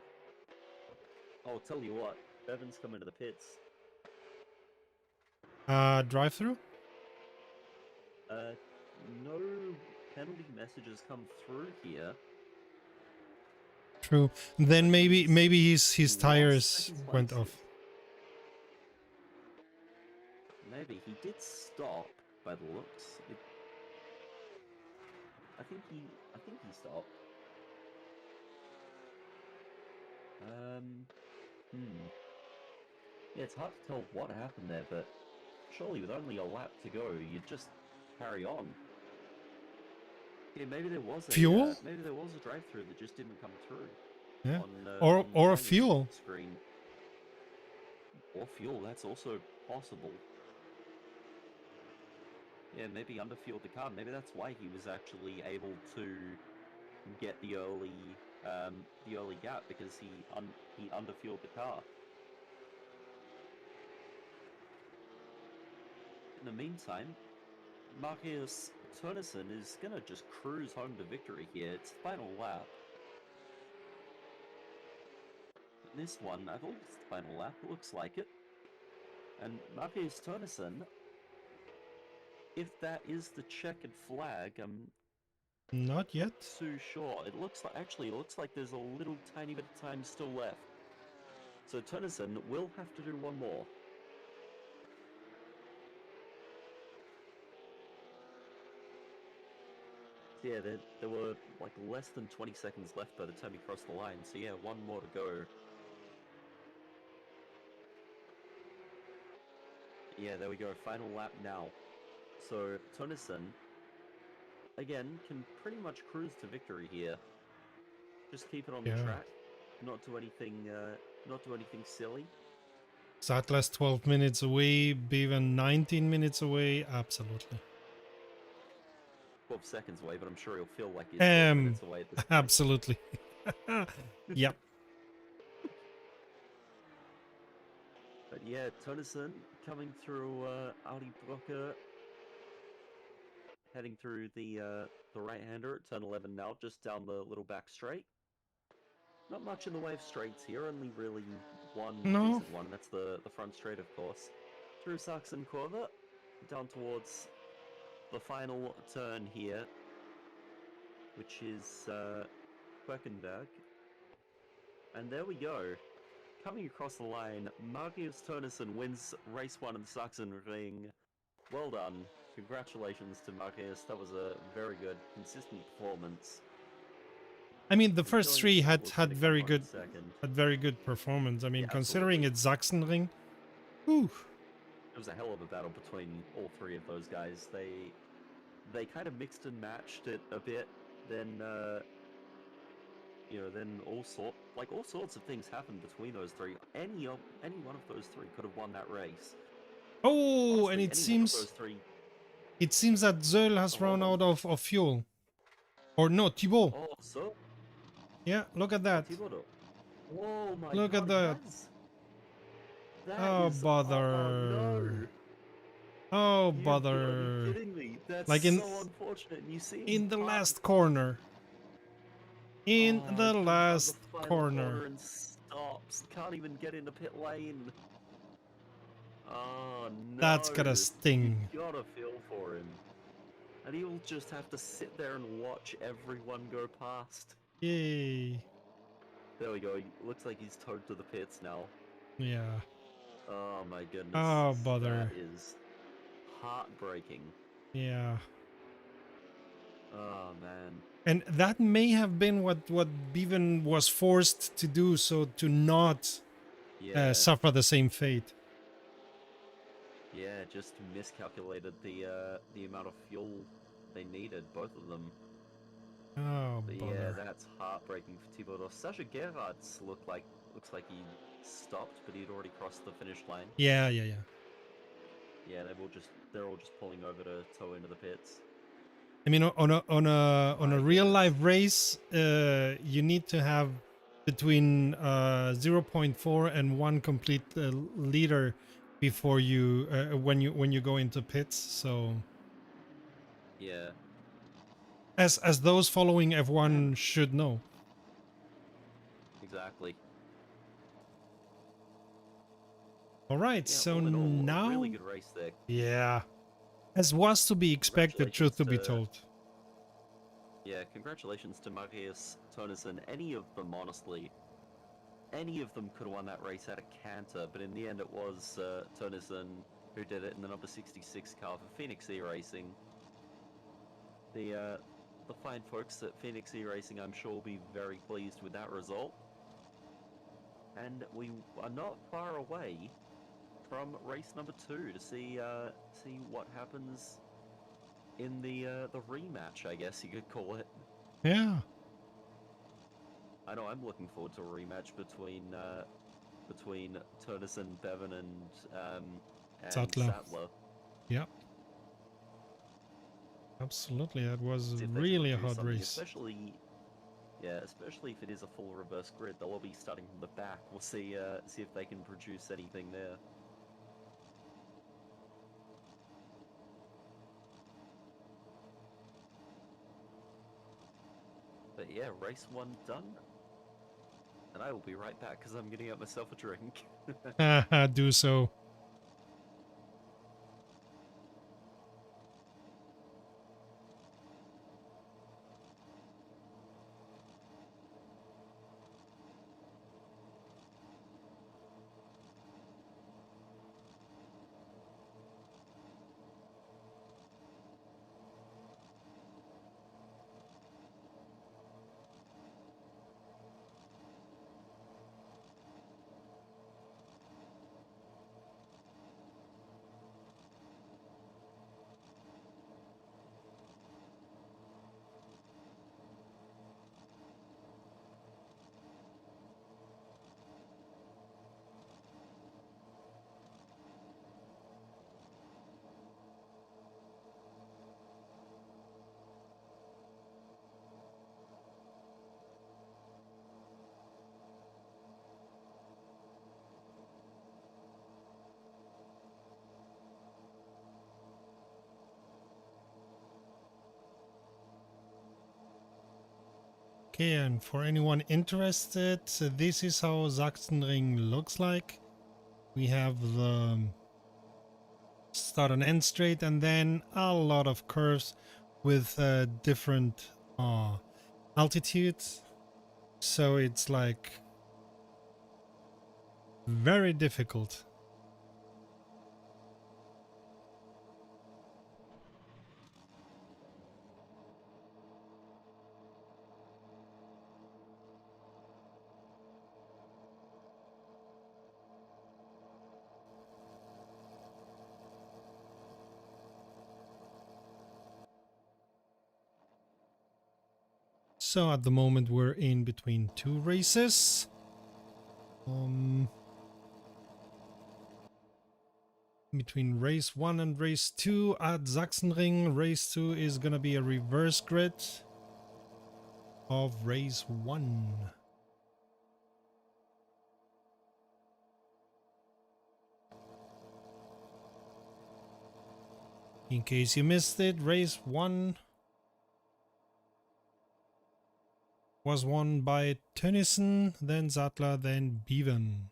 I'll tell you what. Bevan's coming to the pits. Drive through. No penalty messages come through here. True. Then But maybe his lost tires second went place. off. Maybe he did stop by the looks. I think he stopped. Yeah, it's hard to tell what happened there, but surely with only a lap to go, you'd just carry on. Yeah, maybe there was Fuel? a drive-through that just didn't come through. Yeah. On the Or timing fuel. screen. Or fuel, that's also possible. Yeah, maybe underfueled the car. Maybe that's why he was actually able to get the early gap, because he underfueled the car. In the meantime, Marcus Tonison is gonna just cruise home to victory here. It's the final lap. In this one, I believe it's the final lap. It looks like it. And Marcus Tonison, if that is the checkered flag, I'm Not not yet. too sure. It looks like there's a little tiny bit of time still left. So Tonison will have to do one more. Yeah, there were like less than 20 seconds left by the time he crossed the line, so yeah, one more to go. Yeah, there we go, final lap now. So, Tonison, again, can pretty much cruise to victory here. Just keep it on the Yeah. track, not do anything silly. Satlas 12 minutes away, Bevan 19 minutes away. Absolutely. 12 seconds away, but I'm sure he'll feel like he's 12 minutes away at this point. Absolutely. Yep. But yeah, Tonison coming through Audi Brocker, heading through the right-hander at turn 11 now, just down the little back straight. Not much in the way of straights here, only really one No. decent one. That's the front straight, of course. Through Sachsenring, down towards the final turn here, which is Queckenberg. And there we go. Coming across the line, Marius Tonison wins race 1 in the Sachsenring. Well done. Congratulations to Marius. That was a very good, consistent performance. I mean, the And first three Killian had was gonna had come very on in good second. performance. I mean, Yeah, considering absolutely. it's Sachsenring, whew. It was a hell of a battle between all three of those guys. They kind of mixed and matched it a bit. Then then all sorts of things happened between those three. Any one of those three could have won that race. Oh, and Honestly, any one of those three. it seems that Zöll has Oh, run hold on. out of fuel. Or no, Thibaut. Oh, so Yeah, look at that. Thibodeau. Oh my Look at God, that. that Oh, is. Oh no! bother. Oh, You've got to be bother. kidding me. That's Like so unfortunate. And you see him in the park. last corner. In Oh, the he comes out last the final corner. corner and stops. Can't even get in the pit lane. Oh That's no! gotta sting. You gotta feel for him. And he'll just have to sit there and watch everyone go past. Yay. There we go. Looks like he's towed to the pits now. Yeah. Oh my goodness. Oh, That bother. is heartbreaking. Yeah. Oh man. And that may have been what Bevan was forced to do, so to not Yeah. suffer the same fate. Yeah, just miscalculated the amount of fuel they needed, both of them. Oh, But yeah, bother. that's heartbreaking for Thibodeau. Sasha Gerhardt looks like he stopped, but he'd already crossed the finish line. Yeah. Yeah, they're all just pulling over to tow into the pits. I mean, on My a real goodness. life race, you need to have between 0.4 and 1 complete liter before you when you go into pits. So Yeah. as those following Man, F1 should know. exactly. All right, Yeah, so all in all, a really now, good race there. yeah, as was to be expected, truth Congratulations to be to told. congratulations to Marius Tonison. Any of them, honestly, any of them could have won that race at a canter, but in the end it was Tonison who did it in the number 66 car for Phoenix E Racing. The fine folks at Phoenix E Racing, I'm sure, will be very pleased with that result. And we are not far away from race number 2 to see what happens in the rematch, I guess you could call it. Yeah. I know I'm looking forward to a rematch between Tonison, Bevan, and Sattler. Sattler. Yeah. Absolutely, that was See if they can really a produce hard something, race. especially if it is a full reverse grid. They'll all be starting from the back. We'll see if they can produce anything there. But yeah, race 1 done. And I will be right back because I'm getting out myself a drink. Do so. Okay, and for anyone interested, this is how Sachsenring looks like. We have the start and end straight, and then a lot of curves with different altitudes. So it's like very difficult. So at the moment we're in between two races. Between race 1 and race 2 at Sachsenring. Race 2 is gonna be a reverse grid of race 1. In case you missed it, race 1 was won by Tönnissen, then Sattler, then Bevan.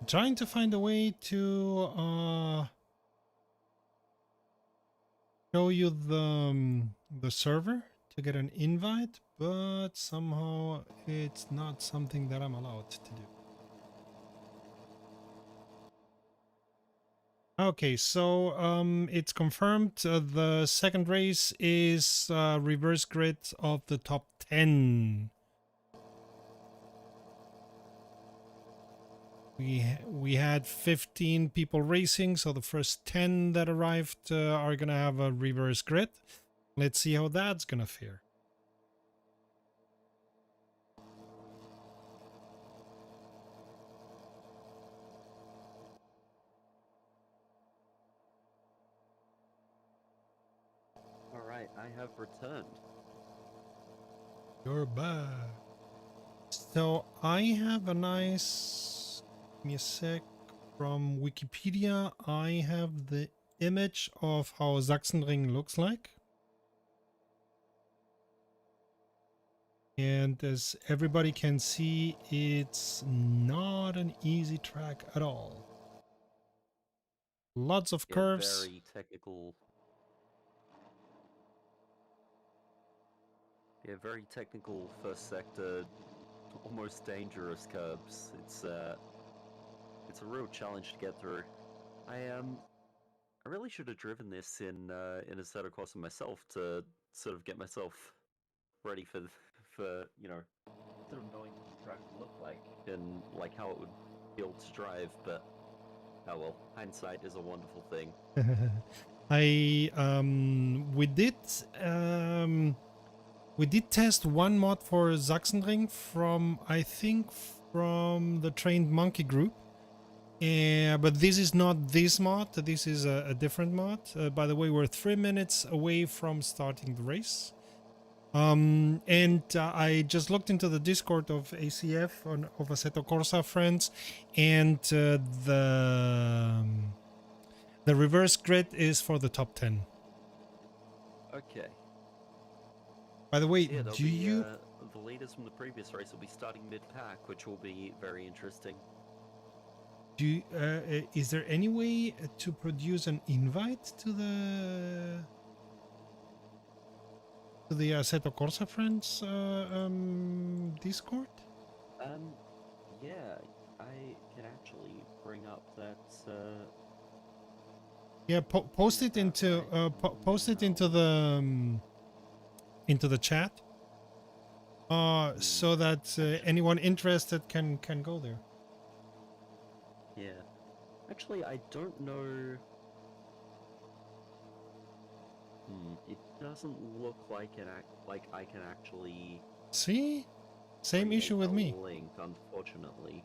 Trying to find a way to show you the server to get an invite, but somehow it's not something that I'm allowed to do. Okay, so it's confirmed. The second race is reverse grid of the top 10. We had 15 people racing, so the first 10 that arrived are gonna have a reverse grid. Let's see how that's gonna fare. Alright, I have returned. You're back. So I have a nice, give me a sec, from Wikipedia. I have the image of how Sachsenring looks like. And as everybody can see, it's not an easy track at all. Lots of Yeah, curves. very technical. Yeah, very technical first sector, almost dangerous curbs. It's a real challenge to get through. I really should have driven this in Assetto Corsa myself to sort of get myself ready for sort of knowing what the track would look like and like how it would feel to drive. But oh well, hindsight is a wonderful thing. We did test one mod for Sachsenring from, I think, from the Trained Monkey group. But this is not this mod. This is a different mod. By the way, we're 3 minutes away from starting the race. And I just looked into the Discord of ACF, of Assetto Corsa friends, and the reverse grid is for the top 10. Okay. By the way, Yeah, do you... the leaders from the previous race will be starting mid-pack, which will be very interesting. Is there any way to produce an invite to the Assetto Corsa friends Discord? Yeah, I can actually bring up that Yeah, post it That into way. post it into the chat, Hmm. so that anyone interested can go there. Yeah. Actually, I don't know. It doesn't look like like I can actually See, same issue create a with me. link, unfortunately.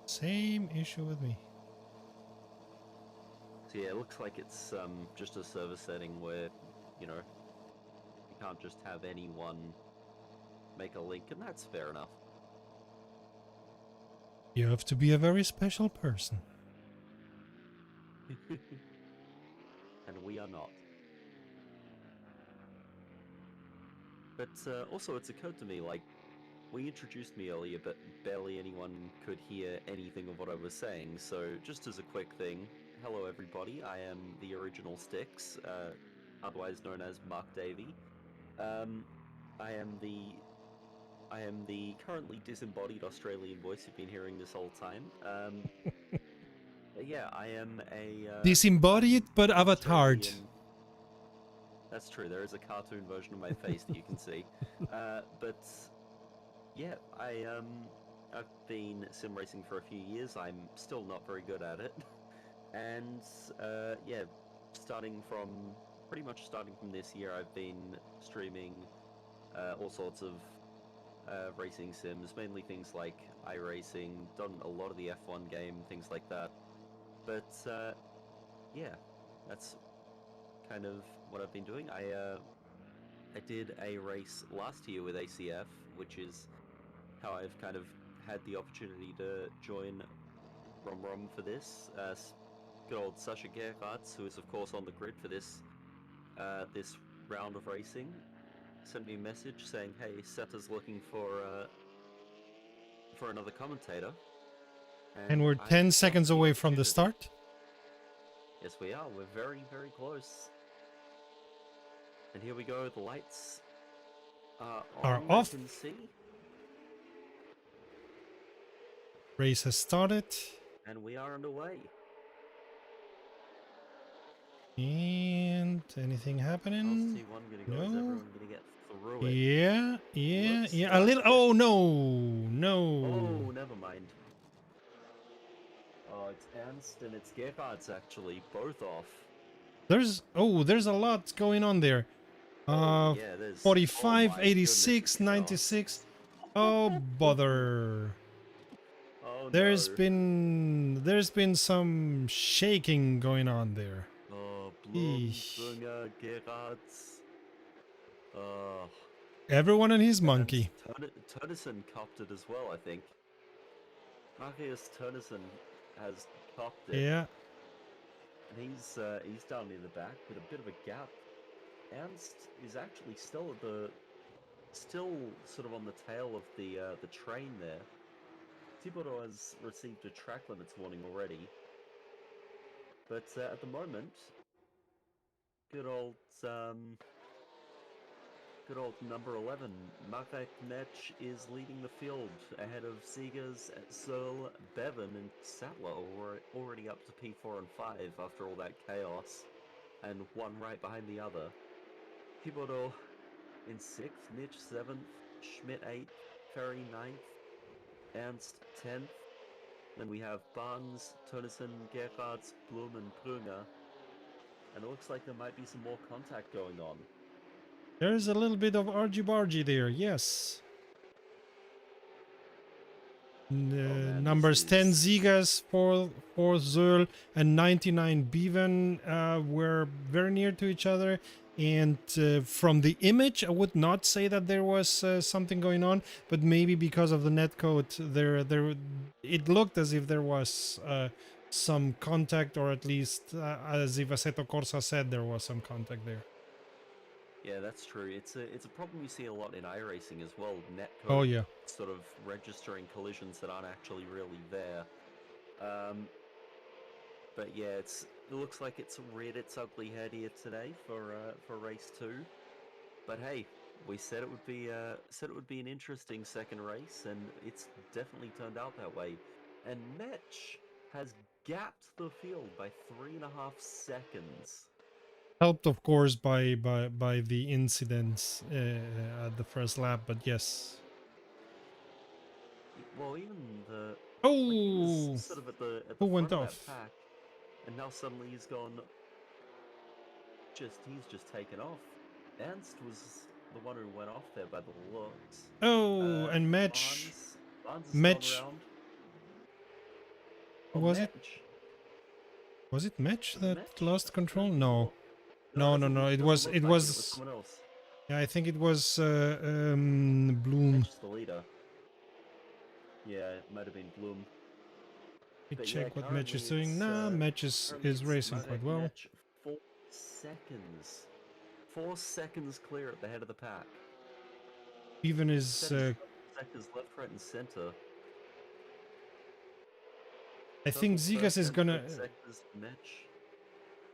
Same issue with me. So yeah, it looks like it's just a server setting where, you know, you can't just have anyone make a link, and that's fair enough. You have to be a very special person. And we are not. But also, it's occurred to me, like, we introduced me earlier, but barely anyone could hear anything of what I was saying. So, just as a quick thing, hello everybody. I am the original Styx, otherwise known as Mark Davey. Um, I am the I am the currently disembodied Australian voice you've been hearing this whole time. Yeah, I am Disembodied but an avatared. Australian. That's true. There is a cartoon version of my face that you can see, but yeah, I've been sim racing for a few years. I'm still not very good at it, and yeah, starting from pretty much starting from this year, I've been streaming all sorts of racing sims, mainly things like iRacing. Done a lot of the F1 game, things like that. But yeah, that's kind of what I've been doing. I did a race last year with ACF, which is how I've kind of had the opportunity to join Rom for this. Good old Sasha Gerhardt, who is of course on the grid for this round of racing, sent me a message saying, "Hey, Seta's looking for another commentator," And and we're I 10 jumped seconds at the away from the opportunity. start. Yes, we are. We're very, very close. And here we go. The lights are Are on. I off. can see, Race has started. and we are underway. And anything How's happening? T1 gonna go? Is No. everyone gonna get through it? Yeah, Looks A like little. it. Oh no, no. Oh, never mind. Oh, it's Ernst and it's Gerhardt's actually both off. There's a lot going on there. Oh Uh, yeah, there's. Oh 45, my goodness, 86, it's chaos. 96. Oh bother. Oh no. There's been some shaking going on there. Oh, Blum, Eesh. Brunner, Gerhardt's. Oh, Everyone and his Ernst monkey. Turnison copped it as well, I think. Marius Turnison has copped it, Yeah. and he's down near the back with a bit of a gap. Ernst is actually still sort of on the tail of the train there. Thibodeau has received a track limits warning already, but at the moment, good old um, good old number 11, Marek Nech is leading the field ahead of Seegers, Searle, Bevan, and Sattler, already up to P4 and 5 after all that chaos, and one right behind the other. Thibodeau in 6th, Nich 7th, Schmidt 8th, Ferry 9th, Ernst 10th. Then we have Barnes, Tönnissen, Gerhardt, Blum, and Brunner. And it looks like there might be some more contact going on. There's a little bit of argy-bargy there, yes. Oh man, this Numbers 10 is... Zigas, 4 Zöll, and 99 Bevan were very near to each other. And from the image, I would not say that there was something going on, but maybe because of the netcode, it looked as if there was some contact, or at least as if Assetto Corsa said there was some contact there. Yeah, that's true. It's a problem we see a lot in iRacing as well. Oh Netcode yeah. sort of registering collisions that aren't actually really there. But yeah, it looks like it's reared its ugly head here today for race 2. But hey, we said it would be an interesting second race, and it's definitely turned out that way. And Netch has gapped the field by 3.5 seconds. Helped, of course, by the incidents at the first lap, but yes. Well, even the he was Oh, sort of at the who went front of that off? pack, and now suddenly he's gone. He's just taken off. Ernst was the one who went off there by the looks. Oh, and Match. Barnes has gone Match. around. Who Oh, was it? Match. Was it Match Was it that Match? lost I control? don't No. recall. No, it No. It doesn't was. look It like it. It was was. someone else. Yeah, I think it was Bloom. Match is the leader. Yeah, it might have been Bloom. Let me But yeah, check what Match is doing. Match is it's racing quite Marek well. Match 4 seconds. 4 seconds clear at the head of the pack. Even is Sectors left, right, and center. I think Zigas is gonna Sectors match.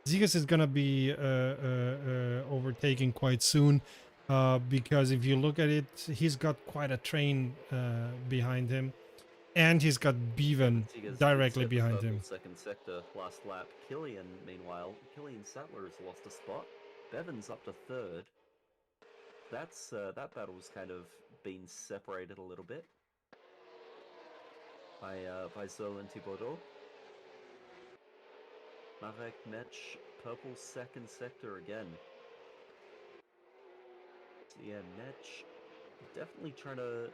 Zigas is gonna be overtaken quite soon, because if you look at it, he's got quite a train behind him, and he's got Bevan directly behind him. Second sector last lap. Killian, meanwhile, Sattler has lost a spot. Bevan's up to third. That battle's kind of been separated a little bit by Zerl and Thibodeau. Marek Mech, purple second sector again. So yeah, Mech definitely trying to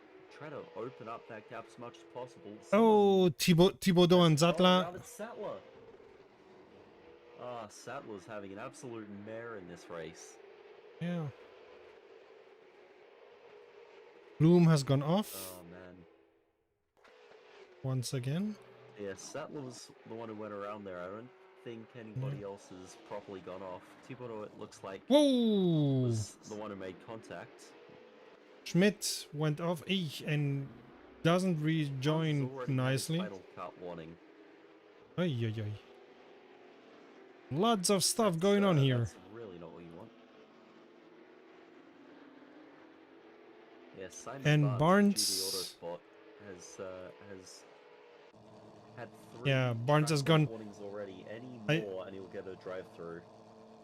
open up that gap as much as possible. Oh, Thibodeau and Zattler. Now it's Sattler. Ah, Sattler's having an absolute mare in this race. Yeah. Bloom has gone off. Oh man. Once again. Yeah, Sattler was the one who went around there. I don't think anybody else has properly gone off. Thibodeau, it looks like, Whoa! was the one who made contact. Schmidt went off and doesn't rejoin nicely. Final cut warning. Ay. Lots of stuff going on here. That's really not what you want. Yeah, Simon And Barnes Autosport has had 3 yeah, Barnes has gone warnings already. Any more and he'll get a drive through.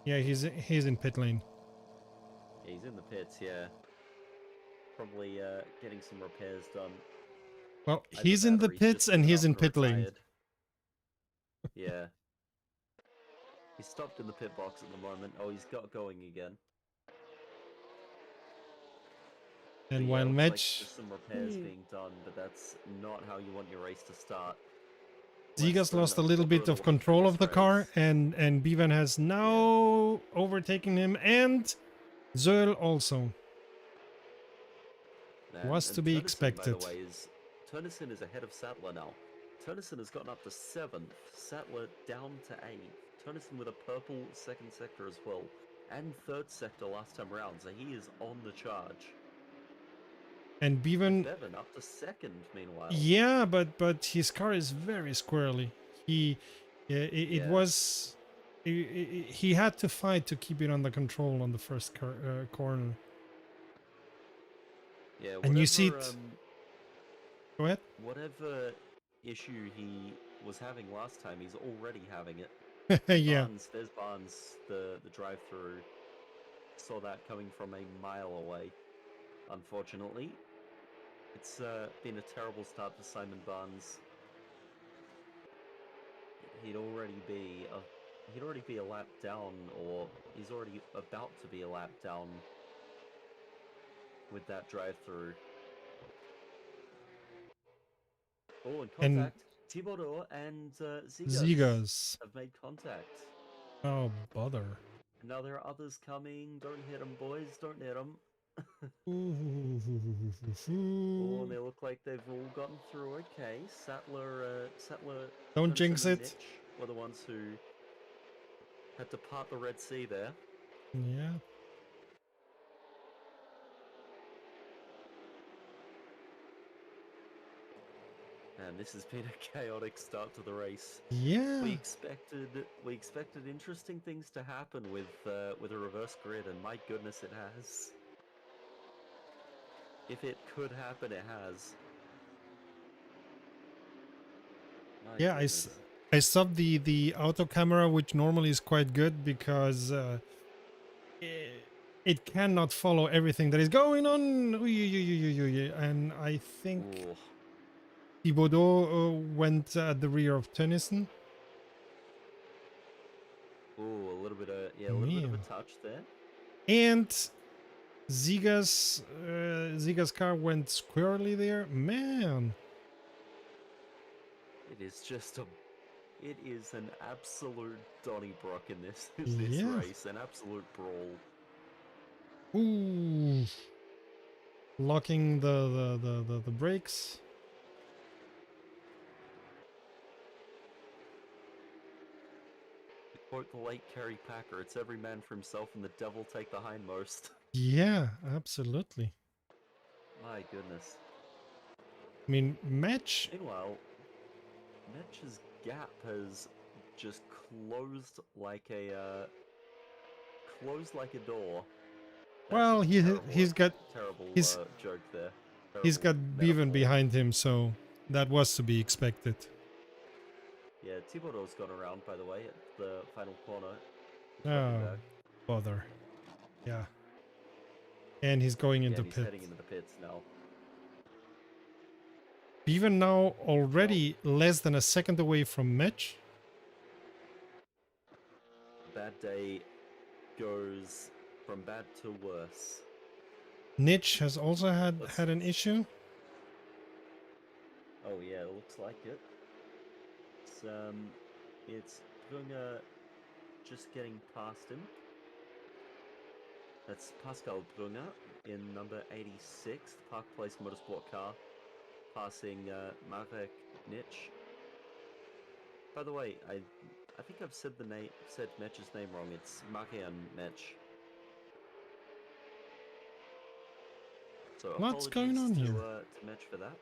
Yeah, he's in pit lane. Yeah, he's in the pits, yeah. Probably getting some repairs done. Well, he's in the pits and he's in pit lane. Yeah. He's stopped in the pit box at the moment. Oh, he's got going again. And but while yeah, Match... Like there's some repairs being done, but that's not how you want your race to start. Zigas lost a little bit of control of the car, and Bevan has now overtaken him, and Zöll also. Was to be expected. By the way, Turnison is ahead of Sattler now. Turnison has gotten up to 7th, Sattler down to 8th. Turnison with a purple second sector as well, and third sector last time around, so he is on the charge. And Bevan up to 2nd, meanwhile. Yeah, but his car is very squirrely. He had to fight to keep it under control on the first corner. Yeah, and you see it. Go ahead. Whatever issue he was having last time, he's already having it. Yeah. There's Barnes, the drive-through. Saw that coming from a mile away. Unfortunately, it's been a terrible start for Simon Barnes. He'd already be a lap down, or he's already about to be a lap down with that drive-through. Oh, and contact. Thibodeau and Zigas have made contact. Oh, bother. And now there are others coming. Don't hit them, boys. Don't hit them. Oh, they look like they've all gotten through okay. Sattler, don't jinx it. Mitch were the ones who had to part the Red Sea there. Yeah. And this has been a chaotic start to the race. Yeah. We expected interesting things to happen with a reverse grid, and my goodness, it has. If it could happen, it has. Yeah, I stopped the auto camera, which normally is quite good because it cannot follow everything that is going on. And I think Ooh, Thibodeau went at the rear of Tennyson. ooh, a little bit of a little bit of a Man. touch there. And Ziga's car went squarely there. Man. It is an absolute Donnybrook in this Yeah. race, an absolute brawl. Ooh. Locking the brakes. To quote the late Kerry Packer, it's every man for himself and the devil take the hindmost. Yeah, absolutely. My goodness. I mean, match. Meanwhile, Netch's gap has just closed like a door. That's a Well, terrible, terrible he's joke there. he's Terrible got Bevan metaphor. behind him, so that was to be expected. Yeah, Thibodeau's gone around, by the way, at the final corner. He's dropping Oh, back. bother. Yeah. And he's going Yeah, into and he's pit. heading into the pits now. Bevan now Well, already less than a second away from match. bad day goes from bad to worse. Nitch has also Let's. had an issue. Oh yeah, it looks like it. It's Brunner just getting past him. That's Pascal Brunner in number 86, the Park Place Motorsport car, passing Marek Nitsch. By the way, I think I've said Metch's name wrong. It's Marian Metch. So What's apologies going on to here? Metch for that.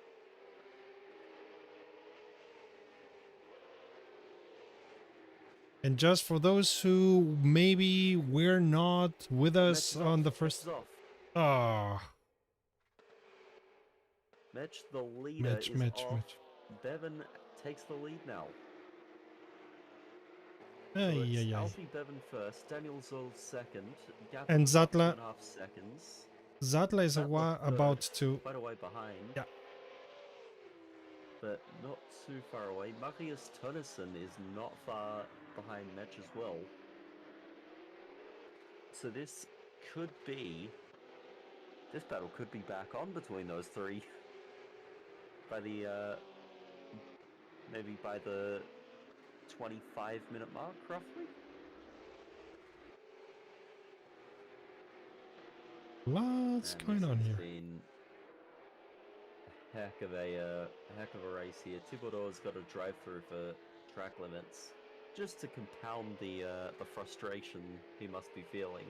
And just for those who maybe were not with Metch us is on off. the Metch first. is off. Ah, Metch, the leader, match, is match, off. match. Bevan takes the lead now. So Ay, it's ay, ay. Alfie Bevan first, Daniel Zoll second, gap And of about Zatla 2.5 seconds. Zatla is Sattler about third, to. quite a way behind, Yeah. but not too far away. Marius Tönnissen is not far behind Metch as well. So this battle could be back on between those three by the maybe by the 25-minute mark, roughly. What's And going this on has here? been a heck of a race here. Thibodeau's got to drive through for track limits, just to compound the frustration he must be feeling.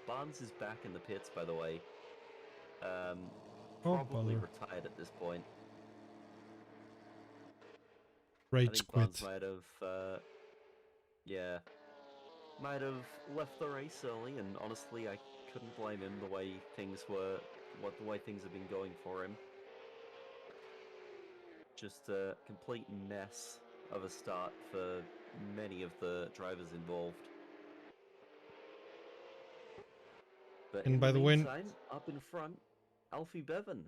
Barnes is back in the pits, by the way. Oh, Probably bother. retired at this point. I Rage think Barnes quit. might have left the race early, and honestly, I couldn't blame him the way things have been going for him. Just a complete mess of a start for many of the drivers involved. But And in the by the way, meantime, up in front, Alfie Bevan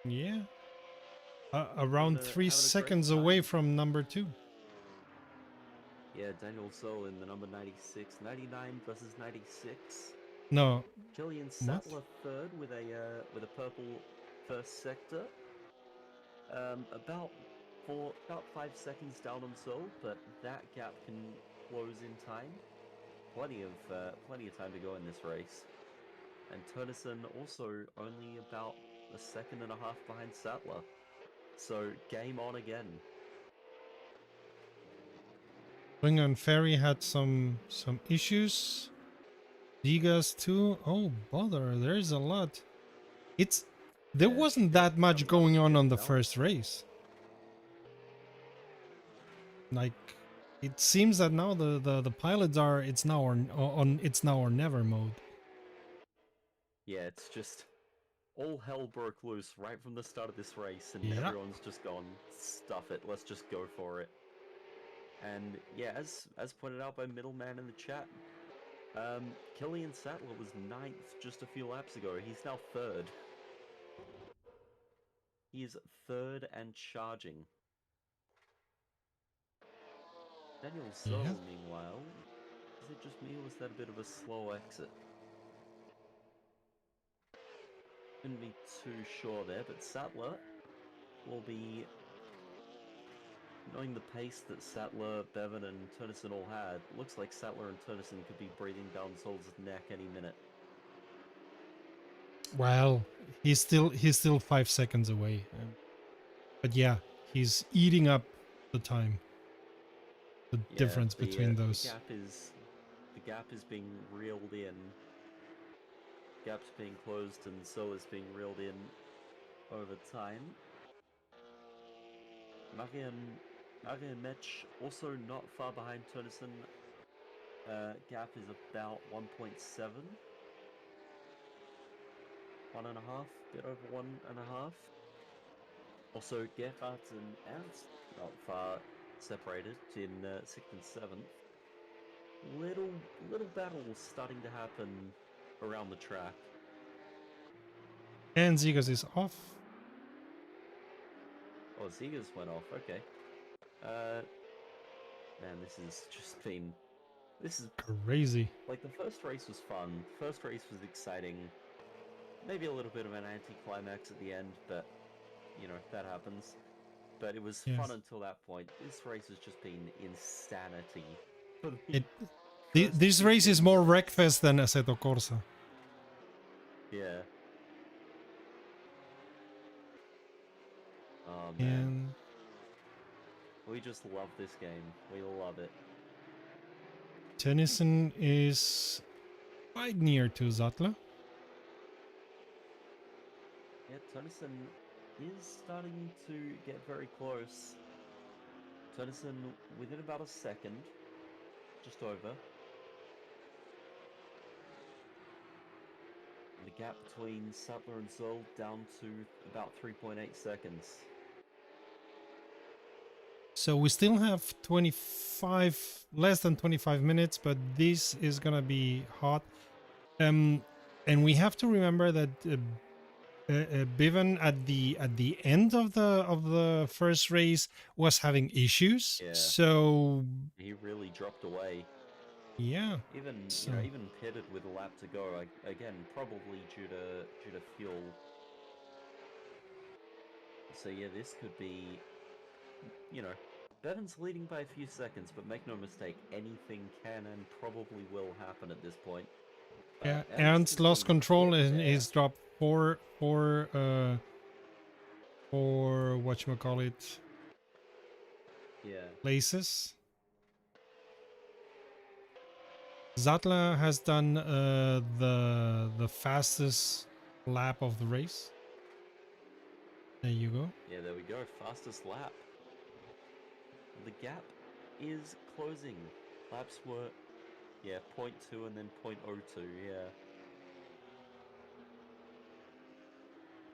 yeah, around three having a great seconds time. away from number 2. Yeah, Daniel Zoll in the number 96, 99 versus 96. No, Killian what? Sattler third with a purple first sector. About 5 seconds down on Zoll, but that gap can close in time. Plenty of time to go in this race. And Turnison also only about a second and a half behind Sattler. So game on again. Winger and Ferry had some issues. Digas too. Oh, bother. There's a lot. There Yeah, wasn't chicane that much coming up going again on the now. first race. Like, it seems that now the pilots are it's now or never mode. Yeah, it's just all hell broke loose right from the start of this race, and Yeah. everyone's just gone, stuff it, let's just go for it. And yeah, as pointed out by Middleman in the chat, Killian Sattler was 9th just a few laps ago. He's now 3rd. He is 3rd and charging. Daniel Searle, Yeah. meanwhile, is it just me or was that a bit of a slow exit? Couldn't be too sure there, but Sattler will be, knowing the pace that Sattler, Bevan, and Turnison all had, looks like Sattler and Turnison could be breathing down Searle's neck any minute. Well, he's still 5 seconds away. But yeah, he's eating up the time. The Yeah, difference between the those. gap is being reeled in. Gap's being closed and so is being reeled in over time. Marian Mech also not far behind Turnison. Gap is about 1.7. 1.5, bit over 1.5. Also, Gerhardt and Ernst not far separated in 6th and 7th. Little battles starting to happen around the track. And Zigas is off. Oh, Zigas went off. Okay. Man, this has just been. This is Crazy. like the first race was fun. First race was exciting. Maybe a little bit of an anticlimax at the end, but you know that happens. But it was fun Yes. until that point. This race has just been insanity. For the It first this race is 15 more minutes. wreckfest than Assetto Corsa. Yeah. Oh man. And We just love this game. We love it. Tennyson is quite near to Zatla. Yeah, Tonnison is starting to get very close. Tonnison within about a second. Just over. The gap between Sattler and Zoll down to about 3.8 seconds. So we still have 25, less than 25 minutes, but this is gonna be hot. And we have to remember that Bivan at the end of the first race was having issues. Yeah. So He really dropped away. yeah. Even So even pitted with a lap to go. Again, probably due to fuel. So yeah, this could be, you know, Bevan's leading by a few seconds, but make no mistake, anything can and probably will happen at this point. yeah, Ernst Ernst is lost going to control get and there. he's dropped four whatchamacallit Yeah, places. Zatla has done the fastest lap of the race. There you go. yeah, there we go. Fastest lap. The gap is closing. Laps were, yeah, 0.2 and then 0.02, yeah.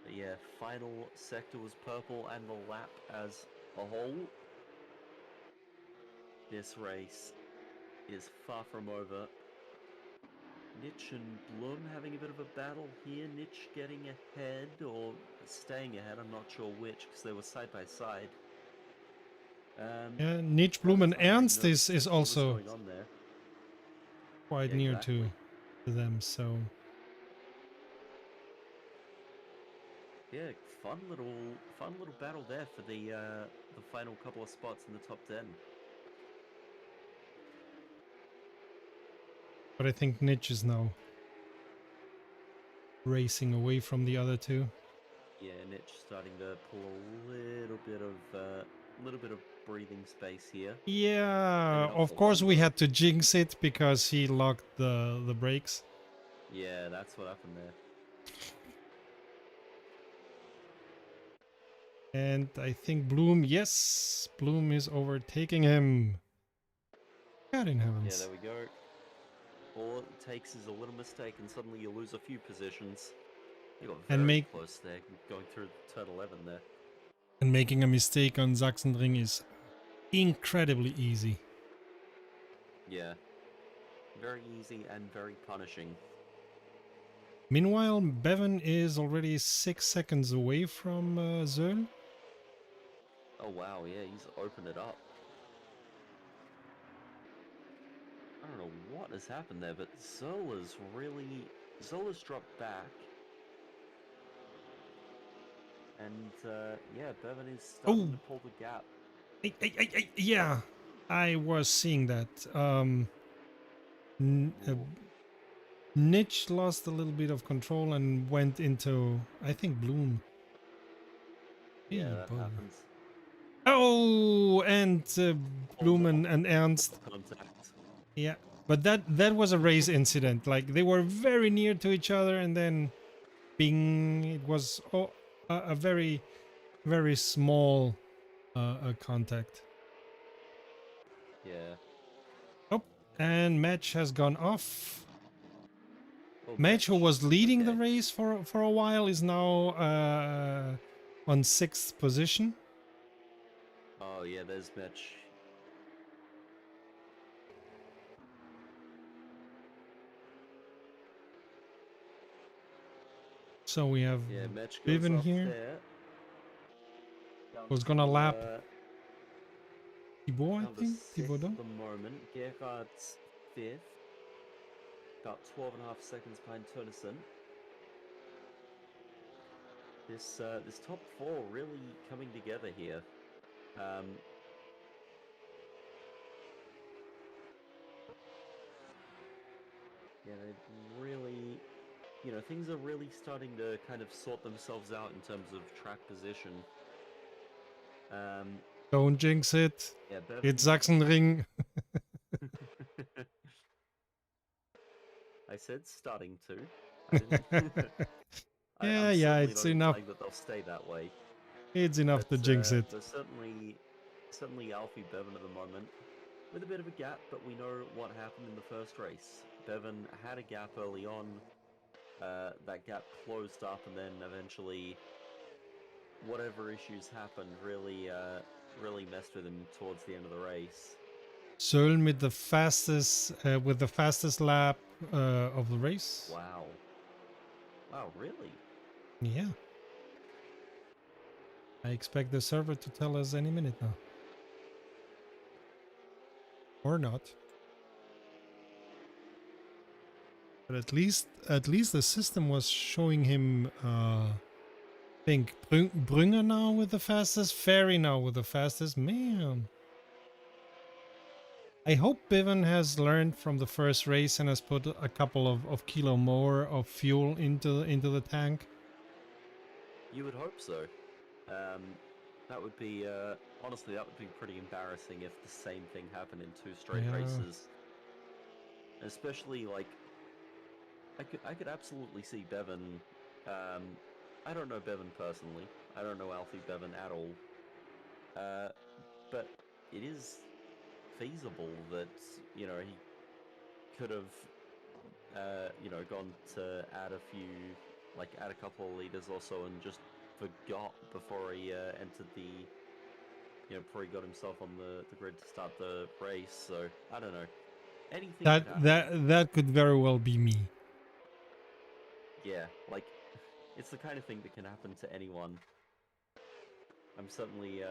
But yeah, final sector was purple and the lap as a whole. This race is far from over. Nitch and Bloom having a bit of a battle here. Nitch getting ahead or staying ahead, I'm not sure which, because they were side by side. Yeah, Nietzsche, At Blum, the and time, I had Ernst no is what was also going on there. quite Yeah, near exactly. to them. So Yeah, fun little battle there for the final couple of spots in the top 10. but I think Nietzsche is now racing away from the other two. Yeah, Nitch starting to pull a little bit of breathing space here. Yeah, Maybe not of for course long we though. had to jinx it because he locked the brakes. Yeah, that's what happened there. And I think Bloom, yes, Bloom is overtaking him. God in Yeah, heavens. there we go. All it takes is a little mistake and suddenly you lose a few positions. You got And very close there, going through turn 11 there. making a mistake on Sachsenring is incredibly easy. Yeah. Very easy and very punishing. Meanwhile, Bevan is already 6 seconds away from Zöll. Oh wow, yeah, he's opened it up. I don't know what has happened there, but Zola's dropped back. And yeah, Bevan is starting Oh, to pull the gap. yeah, I was seeing that. Ooh, Nitch lost a little bit of control and went into, I think, Bloom. Hey, yeah, that bugger. happens. Oh, and Oh Bloom no, and Ernst. contact. Yeah, but that was a race incident. Like they were very near to each other, and then, bing! It was a very very small contact. Yeah. Oh, and match has gone off. Oh, Match, who was leading the Okay. race for a while, is now on 6th position. Oh yeah, there's Mitch. So we have Yeah, Mitch goes Viven off here, there. Down who's gonna to lap Thibaut, I down to think. sixth Thibaudot. at the moment. Gerhard's fifth. About 12.5 seconds behind Turnison. This top four really coming together here. Yeah, they really, things are really starting to kind of sort themselves out in terms of track position. Um, Don't jinx it. yeah, It's Bevan. Sachsenring. I said starting to. I didn't. I'm Yeah, certainly it's not enough. implying that they'll stay that way. It's enough But to jinx it. but certainly Alfie Bevan at the moment with a bit of a gap. But we know what happened in the first race. Bevan had a gap early on. That gap closed up, and then eventually, whatever issues happened really messed with him towards the end of the race. Zöll with the fastest lap of the race. Wow. Wow, really? Yeah. I expect the server to tell us any minute now. Or not. But at least the system was showing him I think Brünger now with the fastest, Ferry now with the fastest. Man. I hope Biven has learned from the first race and has put a couple of kilo more of fuel into the tank. You would hope so. Um, that would be honestly that would be pretty embarrassing if the same thing happened in two straight Yeah. races. Especially like I could absolutely see Bevan. Um, I don't know Bevan personally. I don't know Alfie Bevan at all. But it is feasible that he could have gone to add a few, like add a couple of liters or so, and just forgot before he entered before he got himself on the grid to start the race. So I don't know. Anything could That happen. that could very well be me. Yeah, like it's the kind of thing that can happen to anyone. I'm certainly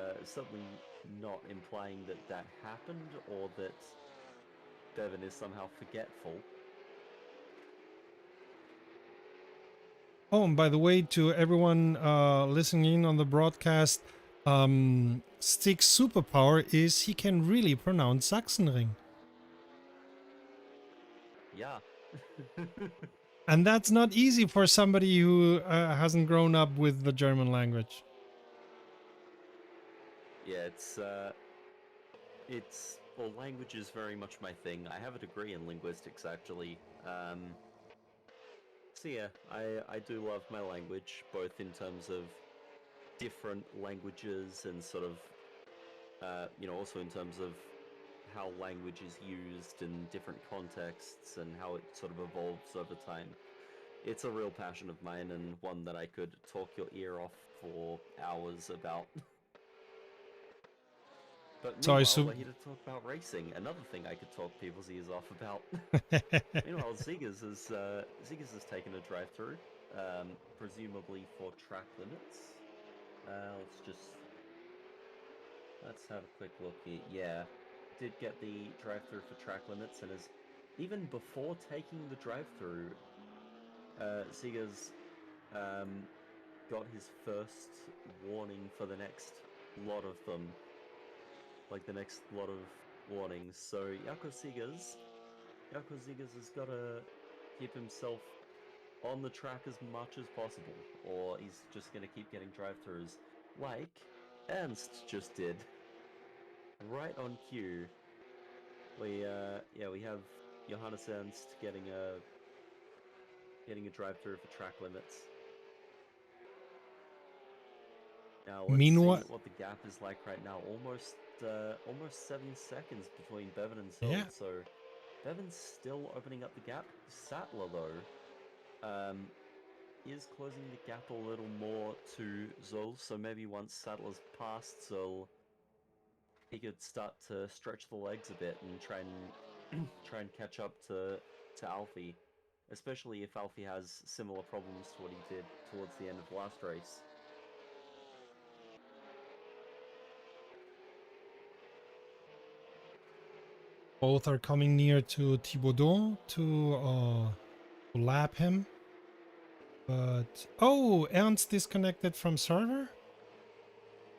not implying that that happened or that Bevan is somehow forgetful. Oh, and by the way, to everyone listening in on the broadcast, Stick's superpower is he can really pronounce Sachsenring. Yeah. And that's not easy for somebody who hasn't grown up with the German language. Yeah, it's well, language is very much my thing. I have a degree in linguistics actually. So yeah, I do love my language, both in terms of different languages and sort of also in terms of how language is used in different contexts and how it sort of evolves over time. It's a real passion of mine and one that I could talk your ear off for hours about. But So I meanwhile, sub. we're here to talk about racing. Another thing I could talk people's ears off about. Meanwhile, Ziggers has taken a drive-through, presumably for track limits. Let's have a quick look here. Yeah, did get the drive-through for track limits, and is even before taking the drive-through, Ziggers got his first warning for the next lot of them, like the next lot of warnings. So Jaco Ziggers has got to keep himself on the track as much as possible, or he's just going to keep getting drive-throughs, like Ernst just did. Right on cue, we have Johannes Ernst getting a drive-through for track limits. Now let's see Meanwhile, what the gap is like right now. Almost 7 seconds between Bevan and Zoll. yeah, So Bevan's still opening up the gap. Sattler though, is closing the gap a little more to Zoll. So maybe once Sattler's past Zoll, he could start to stretch the legs a bit and try and catch up to Alfie, especially if Alfie has similar problems to what he did towards the end of the last race. both are coming near to Thibaudot to lap him. But oh, Ernst disconnected from server.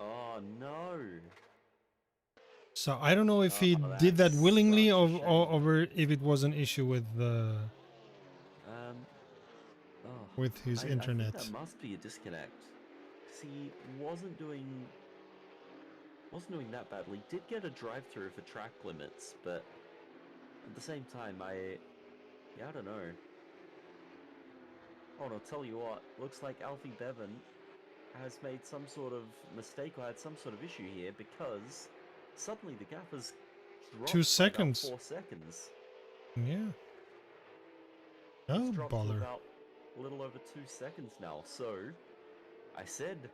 Oh no! So I don't know if he Oh, did that's that willingly, such a shame. or if it was an issue Um, oh, with his I think that internet. must be a disconnect. 'Cause he wasn't doing that badly. Did get a drive-through for track limits, but at the same time, I don't know. Oh, and I'll tell you what, looks like Alfie Bevan has made some sort of mistake or had some sort of issue here, because suddenly the gap has Two dropped by about seconds. 4 seconds. Yeah. It's Oh, dropped to bother. about a little over 2 seconds now. So I said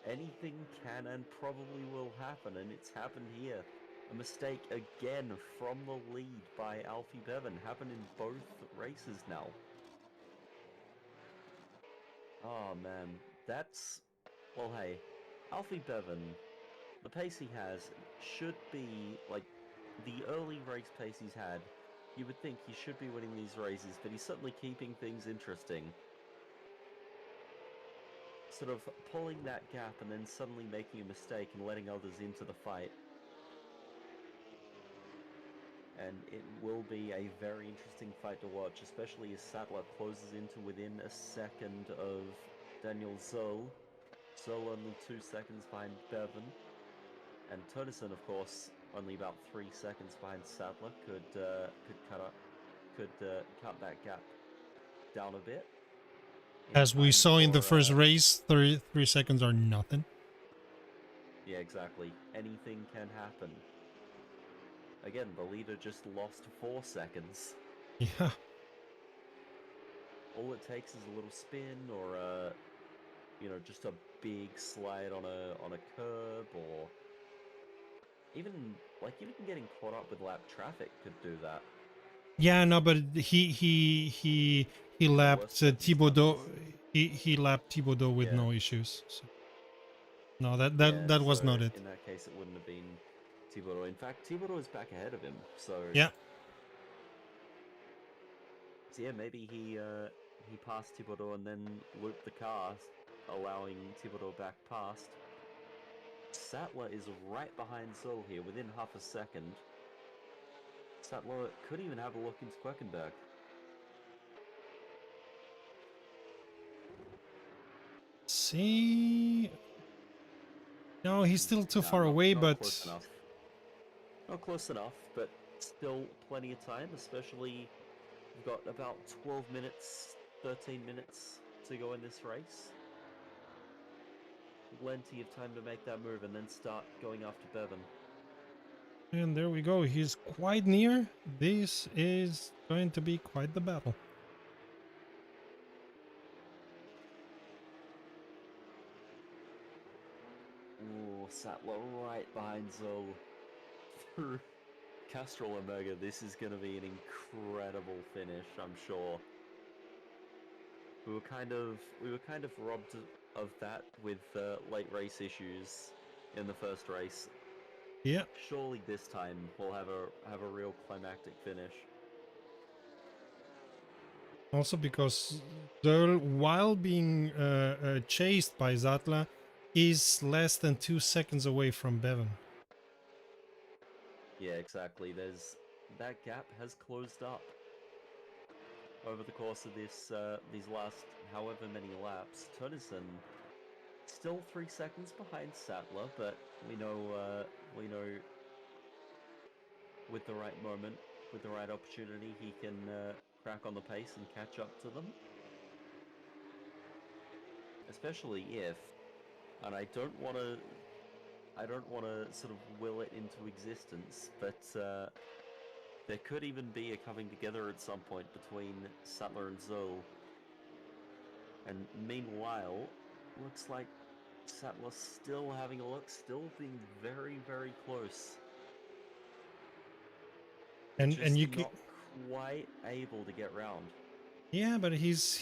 anything can and probably will happen, and it's happened here. A mistake again from the lead by Alfie Bevan happened in both races now. Oh man, that's... Well, hey, Alfie Bevan, the pace he has should be, like, the early race pace he's had. You would think he should be winning these races, but he's certainly keeping things interesting. Sort of pulling that gap and then suddenly making a mistake and letting others into the fight. And it will be a very interesting fight to watch, especially as Sattler closes into within a second of Daniel Zoll. Zoll only 2 seconds behind Bevan. And Tonnison, of course, only about 3 seconds behind Sattler, could cut that gap down a bit. In As we time saw in the for, first race, 3 seconds are nothing. yeah, exactly. Anything can happen. Again, the leader just lost 4 seconds. Yeah. All it takes is a little spin, or just a big slide on a curb, or even getting caught up with lap traffic could do that. Yeah, no, but he In the worst lapped Thibaudot. circumstances. He lapped Thibaudot with Yeah, no issues. So no, yeah. that So was not it. in that case, it wouldn't have been Thibodeau. In fact, Thibodeau is back ahead of him. So Yeah. yeah, maybe he passed Thibodeau and then looped the car, allowing Thibodeau back past. Sattler is right behind Zoll here, within half a second. Sattler could even have a look into Queckenberg. See, no, he's still too Nah, far away, not close but enough. Not close enough, but still plenty of time, especially we've got about 12 minutes, 13 minutes to go in this race. Plenty of time to make that move and then start going after Bevan. and there we go. He's quite near. This is going to be quite the battle. Ooh, Sattler right behind Zoll. Castrol Omega, this is going to be an incredible finish, I'm sure. We were kind of robbed of that with late race issues in the first race. Yeah. Surely this time we'll have a real climactic finish. Also because Zöll, while being chased by Zatla, is less than 2 seconds away from Bevan. Yeah, exactly. That gap has closed up over the course of these last however many laps. Tennyson still 3 seconds behind Sattler, but we know with the right moment, with the right opportunity, he can crack on the pace and catch up to them. Especially if, and I don't want to sort of will it into existence, but there could even be a coming together at some point between Sattler and Zoe. And meanwhile, looks like Sattler's still having a look, still being very, very close. And Just you can, not quite able to get round. yeah, but he's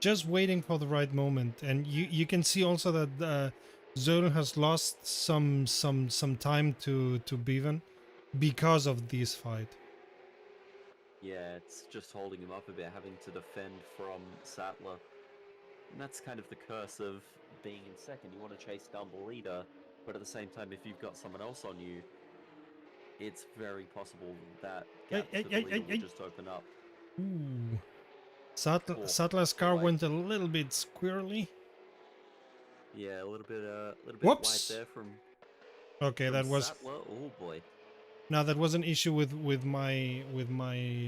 just waiting for the right moment, and you can see also that Zöll has lost some time to Bevan because of this fight. Yeah, it's just holding him up a bit, having to defend from Sattler. And that's kind of the curse of being in second. You want to chase down the leader, but at the same time, if you've got someone else on you, it's very possible that Ay, gap ay, to the ay, leader ay, will ay. just open up. Ooh. Oh, Sattler's car wide. went a little bit squirrely. Yeah, a little bit wide Whoops. there Okay, from that was Sattler. Oh boy. now that was an issue with my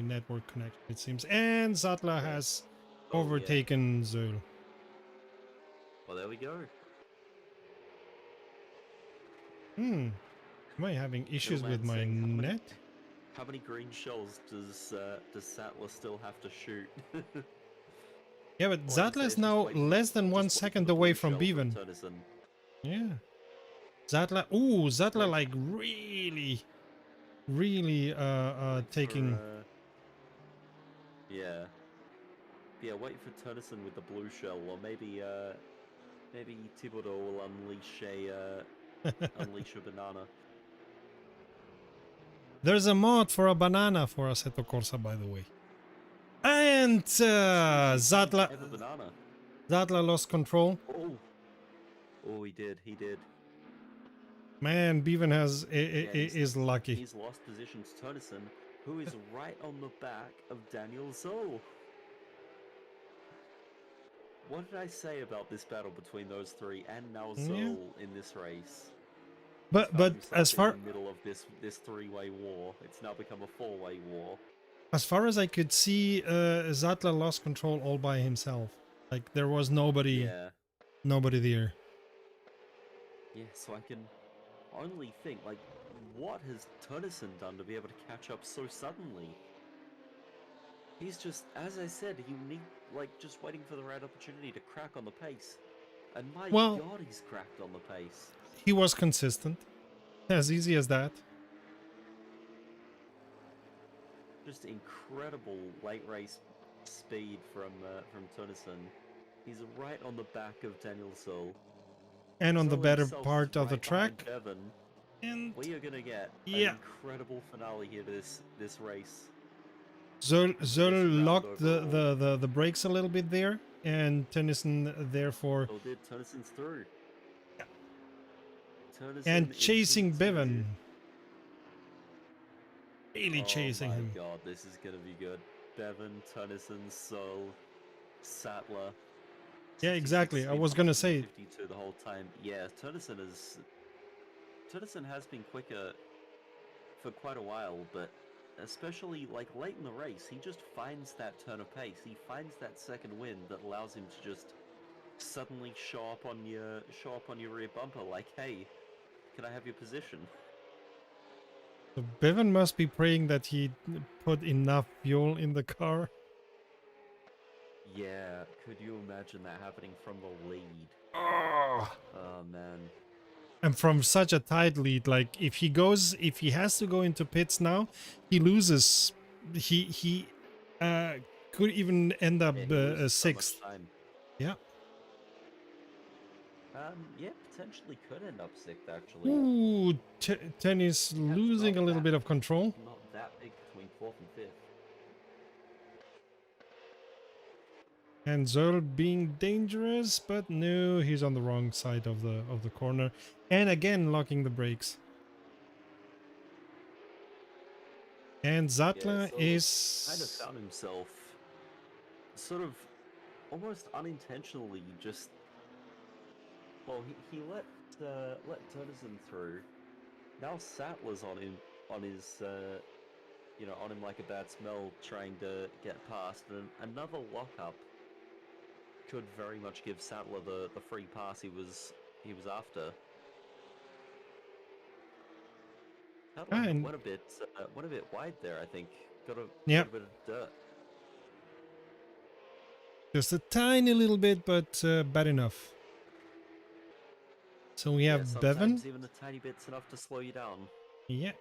network connection, it seems. And Sattler Yeah. has Oh yeah. overtaken Zöll. Well, there we go. Hmm. Am I having issues with Middleman my saying net? how many green shells does Sattler still have to shoot? Yeah, but All I can say Zattler's is just now wait for the less than one just wait for second the away blue from shell from Bevan. Tennyson. Yeah. Zattler. Ooh, Zattler Wait, like really wait for taking. yeah. Yeah, wait for Tennyson with the blue shell, or maybe Thibodeau will unleash a banana. There's a mod for a banana for Assetto Corsa, by the way. And Excuse me, Zattler I have a banana. lost control. Oh, oh, he did. Man, Bevan Yeah, is lucky. he's lost position to Tennyson, who is right on the back of Daniel Zoe. What did I say about this battle between those three and now Yeah. Zoe in this race? He's But found as himself in far the middle of this three-way war. It's now become a four-way war. as far as I could see, Zattler lost control all by himself. Like there was nobody Yeah, there. yeah. So I can only think, like, what has Tennyson done to be able to catch up so suddenly? He's just, as I said, just waiting for the right opportunity to crack on the pace. And my Well, God, he's cracked on the pace. he was consistent. As easy as that. Just incredible late race speed from Tennyson. He's right on the back of Daniel Zoe. And on the Zoe better himself is part of the right behind track. Bevan. And We are gonna get an yeah, incredible finale here to this race. Zöll round locked overall. the brakes a little bit there, and Tennyson therefore So did Tennyson's through. and Tennyson in chasing P2. Bevan, really Oh chasing my him. God, this is gonna be good. Bevan, Tennyson, Sol, Sattler. Yeah, 66 exactly. I in was gonna front and say 52 the whole time. Yeah, Tennyson has been quicker for quite a while, but especially like late in the race, he just finds that turn of pace. He finds that second wind that allows him to just suddenly show up on your rear bumper like, hey, can I have your position? so Bevan must be praying that he put enough fuel in the car. Yeah, could you imagine that happening from the lead? Oh, Oh man. And from such a tight lead, like if he has to go into pits now, he loses. He uh, could even end up Yeah, he loses so much sixth. time. Yeah. Yeah, potentially could end up sixth actually. Ooh, tennis Yeah, it's losing a little bit of control. not that big between fourth and fifth. And Zöll being dangerous, but no, he's on the wrong side of the corner. And again, locking the brakes. And Yeah, Zatla so kind of is... found himself sort of almost unintentionally just well he let Turnison through. Now Sattler's on him on his on him like a bad smell trying to get past, and another lockup could very much give Sattler the free pass he was after. Sattler And went a bit wide there, I think. yeah, Got a bit of dirt. just a tiny little bit, but bad enough. So we Yeah, have Bevan. sometimes even a tiny bit's enough to slow you down. Yeah.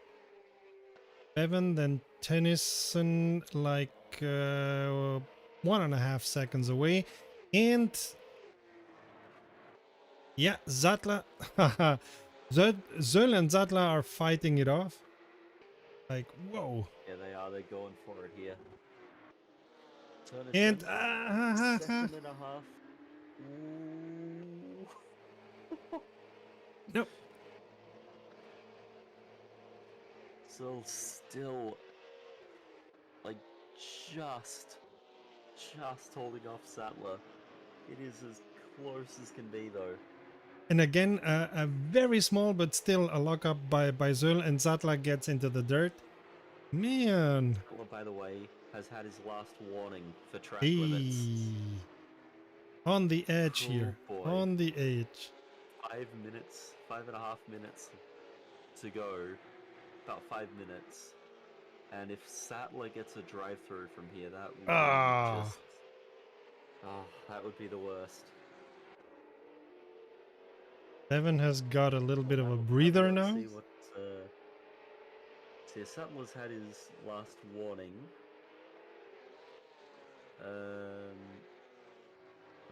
Bevan, then Tennyson like 1.5 seconds away. And yeah, Zatla. Zöll and Zatla are fighting it off. Like, whoa. Yeah, they are. They're going for it here. And Turnison, second and a half. Ooh. nope. So still, like, just holding off Sattler. It is as close as can be, though. And again, a very small but still a lockup by Zöll, and Zatla gets into the dirt. Man. Sattler, by the way, has had his last warning for track limits. Hey. On the edge Oh here. boy. On the edge. 5 minutes, 5.5 minutes to go. About 5 minutes. And if Sattler gets a drive-through from here, that would Ah. just... Oh, that would be the worst. Bevan has got a little bit of a Have breather look, now. see what... see, Sattler's had his last warning.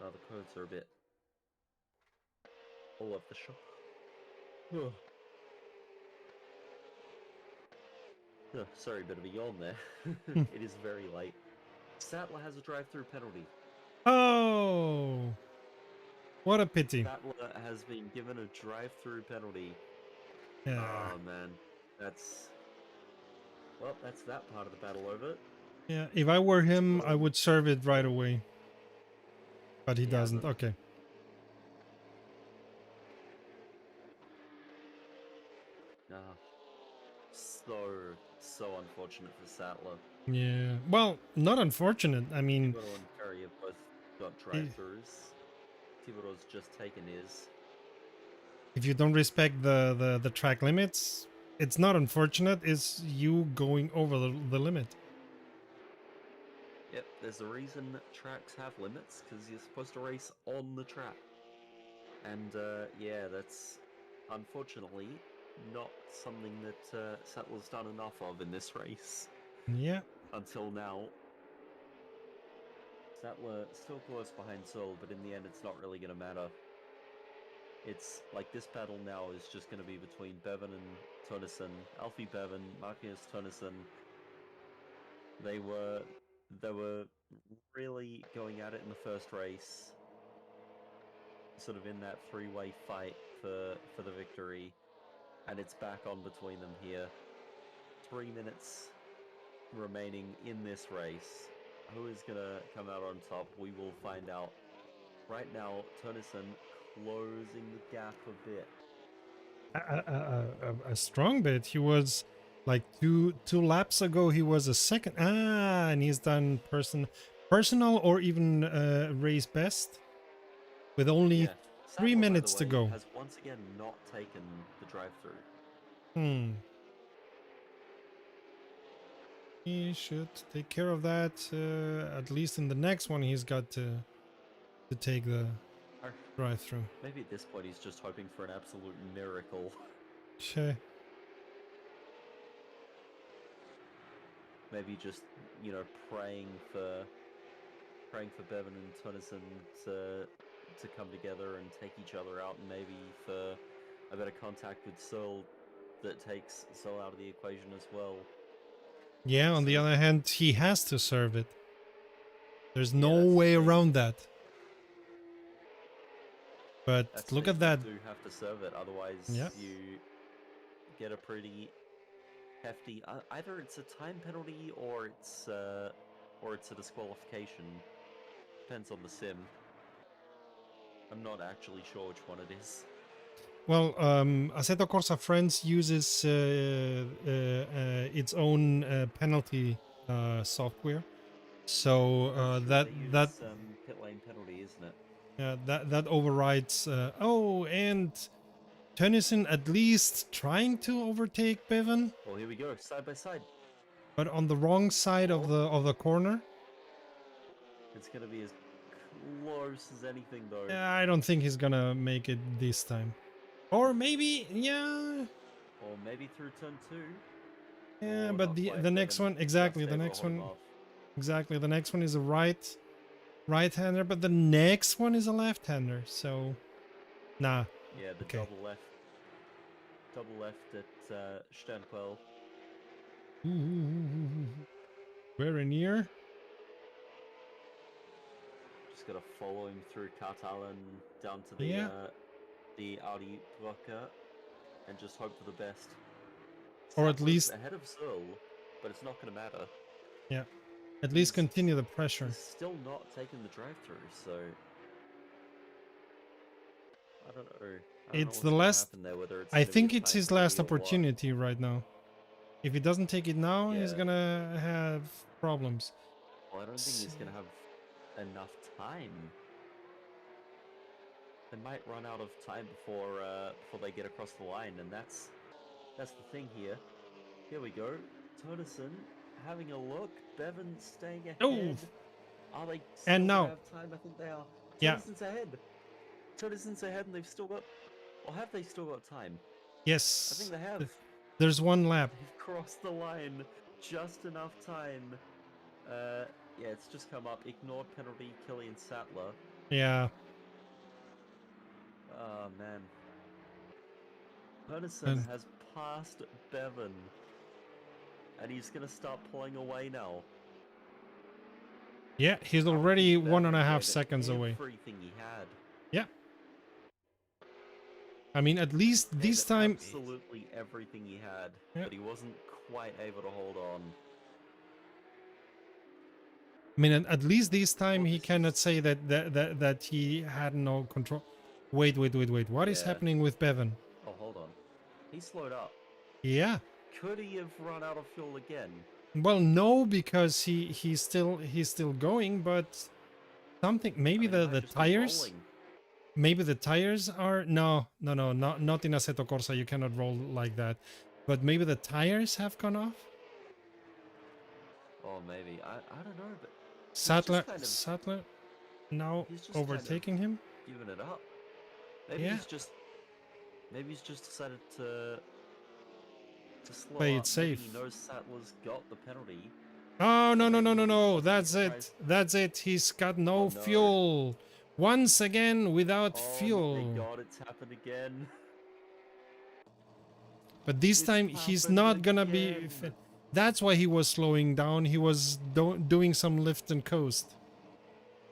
Oh, the codes are a bit all over the shop. Oh, sorry, bit of a yawn there. Hmm. It is very late. Sattler has a drive-through penalty. Oh. What a pity. Sattler has been given a drive-through penalty. Yeah. Oh man, that's that's that part of the battle over. Yeah. If I were him, I So, would serve it right away. But he he doesn't. hasn't. Okay. Ah, so unfortunate for Sattler. Yeah. Well, not unfortunate. I mean, Thibodeau and Perry have both got i- drive-throughs. Thibodeau's just taken his. if you don't respect the track limits, it's not unfortunate. It's you going over the limit. Yep, there's a reason tracks have limits, because you're supposed to race on the track. And yeah, that's unfortunately not something that Sattler's done enough of in this race Yeah. until now. Sattler still close behind Searle, but in the end it's not really going to matter. It's like this battle now is just going to be between Bevan and Tonnison. Alfie Bevan, Marcus Tonnison. They were really going at it in the first race, sort of in that three-way fight for the victory, and it's back on between them here. 3 minutes remaining in this race. Who is gonna come out on top? We will find out. Right now, Tonnison closing the gap a bit. A strong bit. He was like two laps ago. He was a second. Ah, and he's done personal or even race best with only Yeah, 3 minutes by to the way, go. has once again not taken the drive-through. Hmm. He should take care of that. At least in the next one, he's got to take the. drive-through. Maybe at this point he's just hoping for an absolute miracle. Sure. Maybe just, you know, praying for Bevan and Tennyson to come together and take each other out, and maybe for a better contact with Searle that takes Searle out of the equation as well. Yeah, on So the other hand, he has to serve it. There's no that's the way thing. around that. But That's look the at thing, that. you do have to serve it, otherwise Yeah. you get a pretty hefty. Either it's a time penalty or it's a disqualification. Depends on the sim. I'm not actually sure which one it is. Well, Assetto Corsa Friends uses its own penalty software, so Oh, true. that They use that pit lane penalty, isn't it? that overrides. Oh, and Tennyson at least trying to overtake Bevan, Well, here we go, side by side. but on the wrong side of the corner. It's gonna be as close as anything, though. I don't think he's gonna make it this time. Or maybe, yeah. Or maybe through turn 2. Yeah, Or but not the quite. the next Bevan one, exactly, just the able to next hold him one, off. exactly, the next one is a right-hander, but the next one is a left-hander, so nah. Yeah, the Okay. double left at Sternquell. Very near. Just gotta follow him through Kartalen down to Yeah. the Audi Brocke and just hope for the best. Or at Sattler's least, ahead of Searle, but it's not gonna matter. yeah, at least He's continue the pressure. He's still not taking the drive-through, so I don't know. I don't know It's what's the gonna last, happen there. Whether it's I gonna be a think it's time his last penalty or what. opportunity right now. If he doesn't take it now, he's Yeah. gonna have problems. Well, I don't think he's gonna have enough time. They might run out of time before they get across the line, and that's the thing here. Here we go. Tennyson having a look. Bevan staying ahead. Oh, Are they still and gonna now, have time? I think they are. yeah, Tennyson's ahead. Tennyson's ahead, and they've still got. Or have they still got time? I yes. think they have. There's one lap. They've crossed the line. Just enough time. Yeah, it's just come up. Ignored penalty, Killian Sattler. Yeah. Oh, man. Tennyson has passed Bevan. And he's going to start pulling away now. Yeah, he's already 1.5 seconds away. Everything he had. Yeah. I mean, at least this time. Absolutely everything he had. Yeah. But he wasn't quite able to hold on. I mean, at least this time he cannot say that he had no control. Wait. What is happening with Bevan? Oh, hold on. He slowed up. Yeah. Could he have run out of fuel again? Well, no, because he's still going, but something, maybe the tires. Maybe the tires are not in Assetto Corsa. You cannot roll like that. But maybe the tires have gone off. Oh, maybe. I don't know, but Sattler now he's overtaking him. Giving it up. Maybe he's just decided to slow Play up. it safe. Maybe he knows Sattler's got the penalty. Oh, no. That's it. He's got no fuel. Once again, without fuel. Oh my god, it's happened again. But this time, he's not gonna be... That's why he was slowing down. He was doing some lift and coast.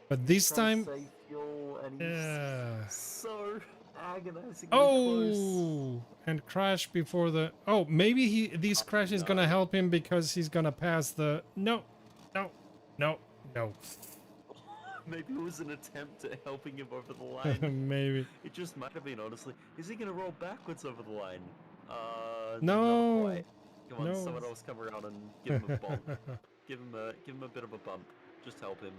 But this time... Save fuel and he's so agonizingly close. And crash before the... Oh, maybe this crash is gonna help him because he's gonna pass the... No. Maybe it was an attempt at helping him over the line. Maybe. It just might have been, honestly. Is he gonna roll backwards over the line? No. Not quite. Come on, someone else come around and give him a bump. give him a bit of a bump. Just help him.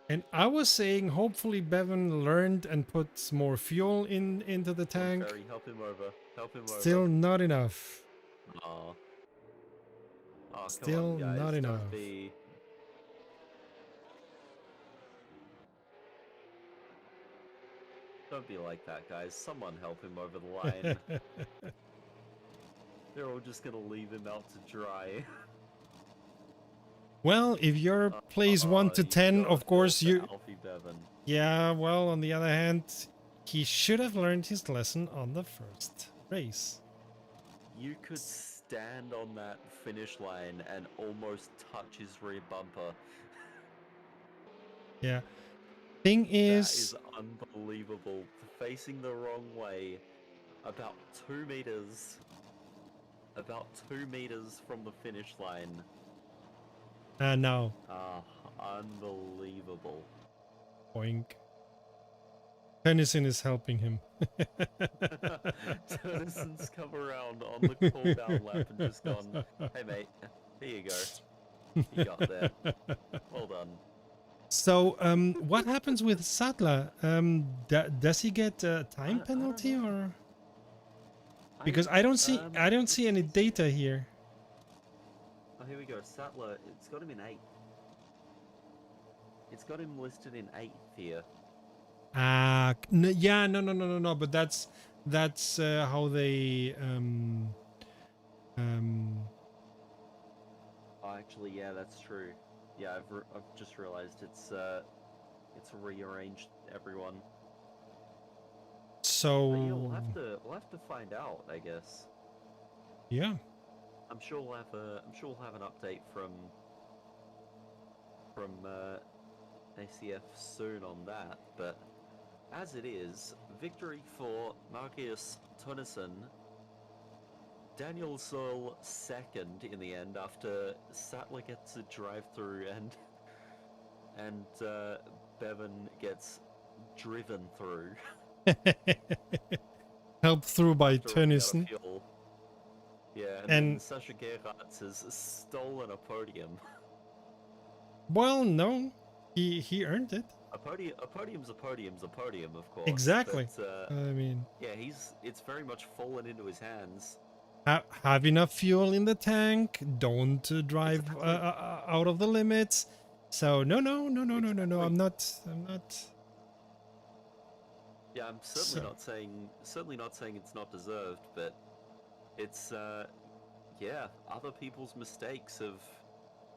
And I was saying, hopefully Bevan learned and put more fuel into the tank. Ferry, help him over. Still not enough. Oh, Still come on, guys. not enough. Don't be... Don't be like that, guys. Someone help him over the line. They're all just gonna leave him out to dry. Well, if your place 1 to You 10, gotta of course feel for you... Alfie Bevan. Yeah, well, on the other hand, he should have learned his lesson on the first race. You could stand on that finish line and almost touch his rear bumper. Yeah. Thing That is... is unbelievable. Facing the wrong way, about 2 meters. About 2 meters from the finish line. No. Unbelievable. Boink. Tennyson is helping him. Turnisson's come around on the cool down lap and just gone, hey mate, here you go. You got there. Well done. So, what happens with Sadler? Does he get a time penalty or? Because I don't see any data here. Oh, here we go. Sattler, it's got him in 8th. It's got him listed in 8th here. Yeah, no. But that's how they Oh, actually, yeah, that's true. Yeah, I've just realized it's rearranged everyone. So But yeah, we'll have to find out, I guess. yeah. I'm sure we'll have an update from ACF soon on that. But as it is, victory for Marcus Tönnissen. Daniel Searle second in the end after Sattler gets a drive-through and Bevan gets driven through. Helped through by after running out of Tönnissen. fuel. Yeah, and then Sasha Gerhardt has stolen a podium. Well, no, he earned it. A podium's a podium, of course. Exactly. But, I mean, yeah, it's very much fallen into his hands. have enough fuel in the tank. Don't drive Exactly. out of the limits. So no. Exactly. I'm not. Yeah, I'm certainly not saying it's not deserved, but it's yeah, other people's mistakes have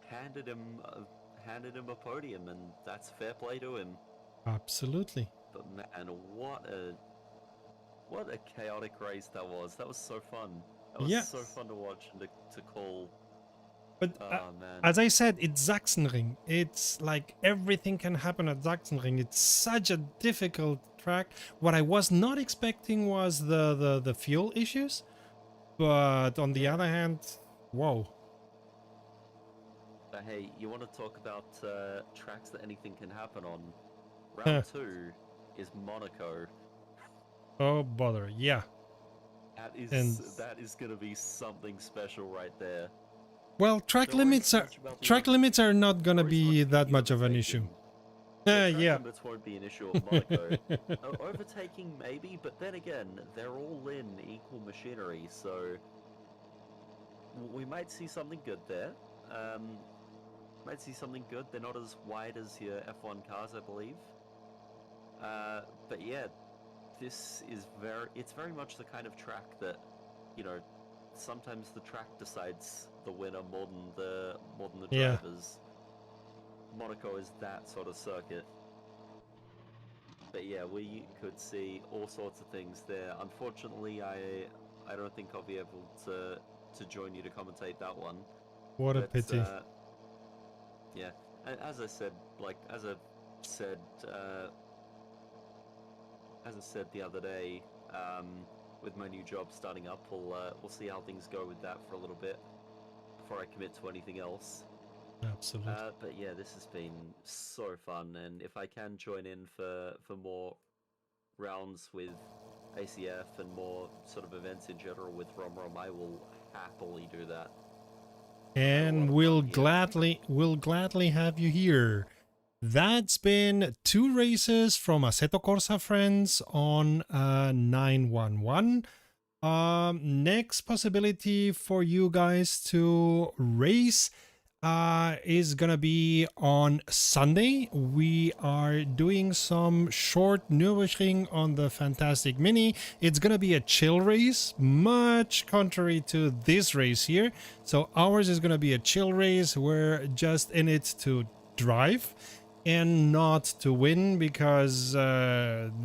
handed him a podium, and that's fair play to him. Absolutely. But man, what a chaotic race that was. That was so fun. That was so fun to watch and to call. But man. as I said, it's Sachsenring. It's like everything can happen at Sachsenring. It's such a difficult track. What I was not expecting was the fuel issues. But on the other hand, whoa. But hey, you want to talk about tracks that anything can happen on? Round 2 is Monaco. Oh bother, yeah. That is gonna be something special right there. Well, track limits are not gonna be that much of an issue. Track Yeah. limits won't be an issue at Monaco. Overtaking maybe, but then again, they're all in equal machinery, so we might see something good there. Might see something good. They're not as wide as your F1 cars, I believe. But yeah, it's very much the kind of track that, you know, sometimes the track decides the winner more than the drivers. Monaco is that sort of circuit. But yeah, we could see all sorts of things there. Unfortunately, I don't think I'll be able to join you to commentate that one. What a pity. Yeah, as I said the other day, with my new job starting up, we'll see how things go with that for a little bit before I commit to anything else. Absolutely. But yeah, this has been so fun, and if I can join in for more rounds with ACF and more sort of events in general with RomRom, I will happily do that. And we'll gladly have you here. That's been 2 races from Assetto Corsa friends on 911. Next possibility for you guys to race is gonna be on Sunday. We are doing some short Nürburgring on the Fantastic Mini. It's gonna be a chill race, much contrary to this race here. So ours is gonna be a chill race. We're just in it to drive and not to win, because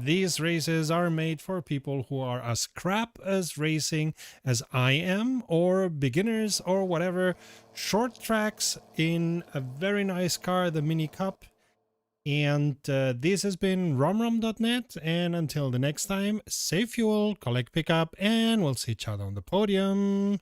these races are made for people who are as crap as racing as I am, or beginners, or whatever. Short tracks in a very nice car, the Mini Cup. And this has been romrom.net, and until the next time, save fuel, collect pickup, and we'll see each other on the podium.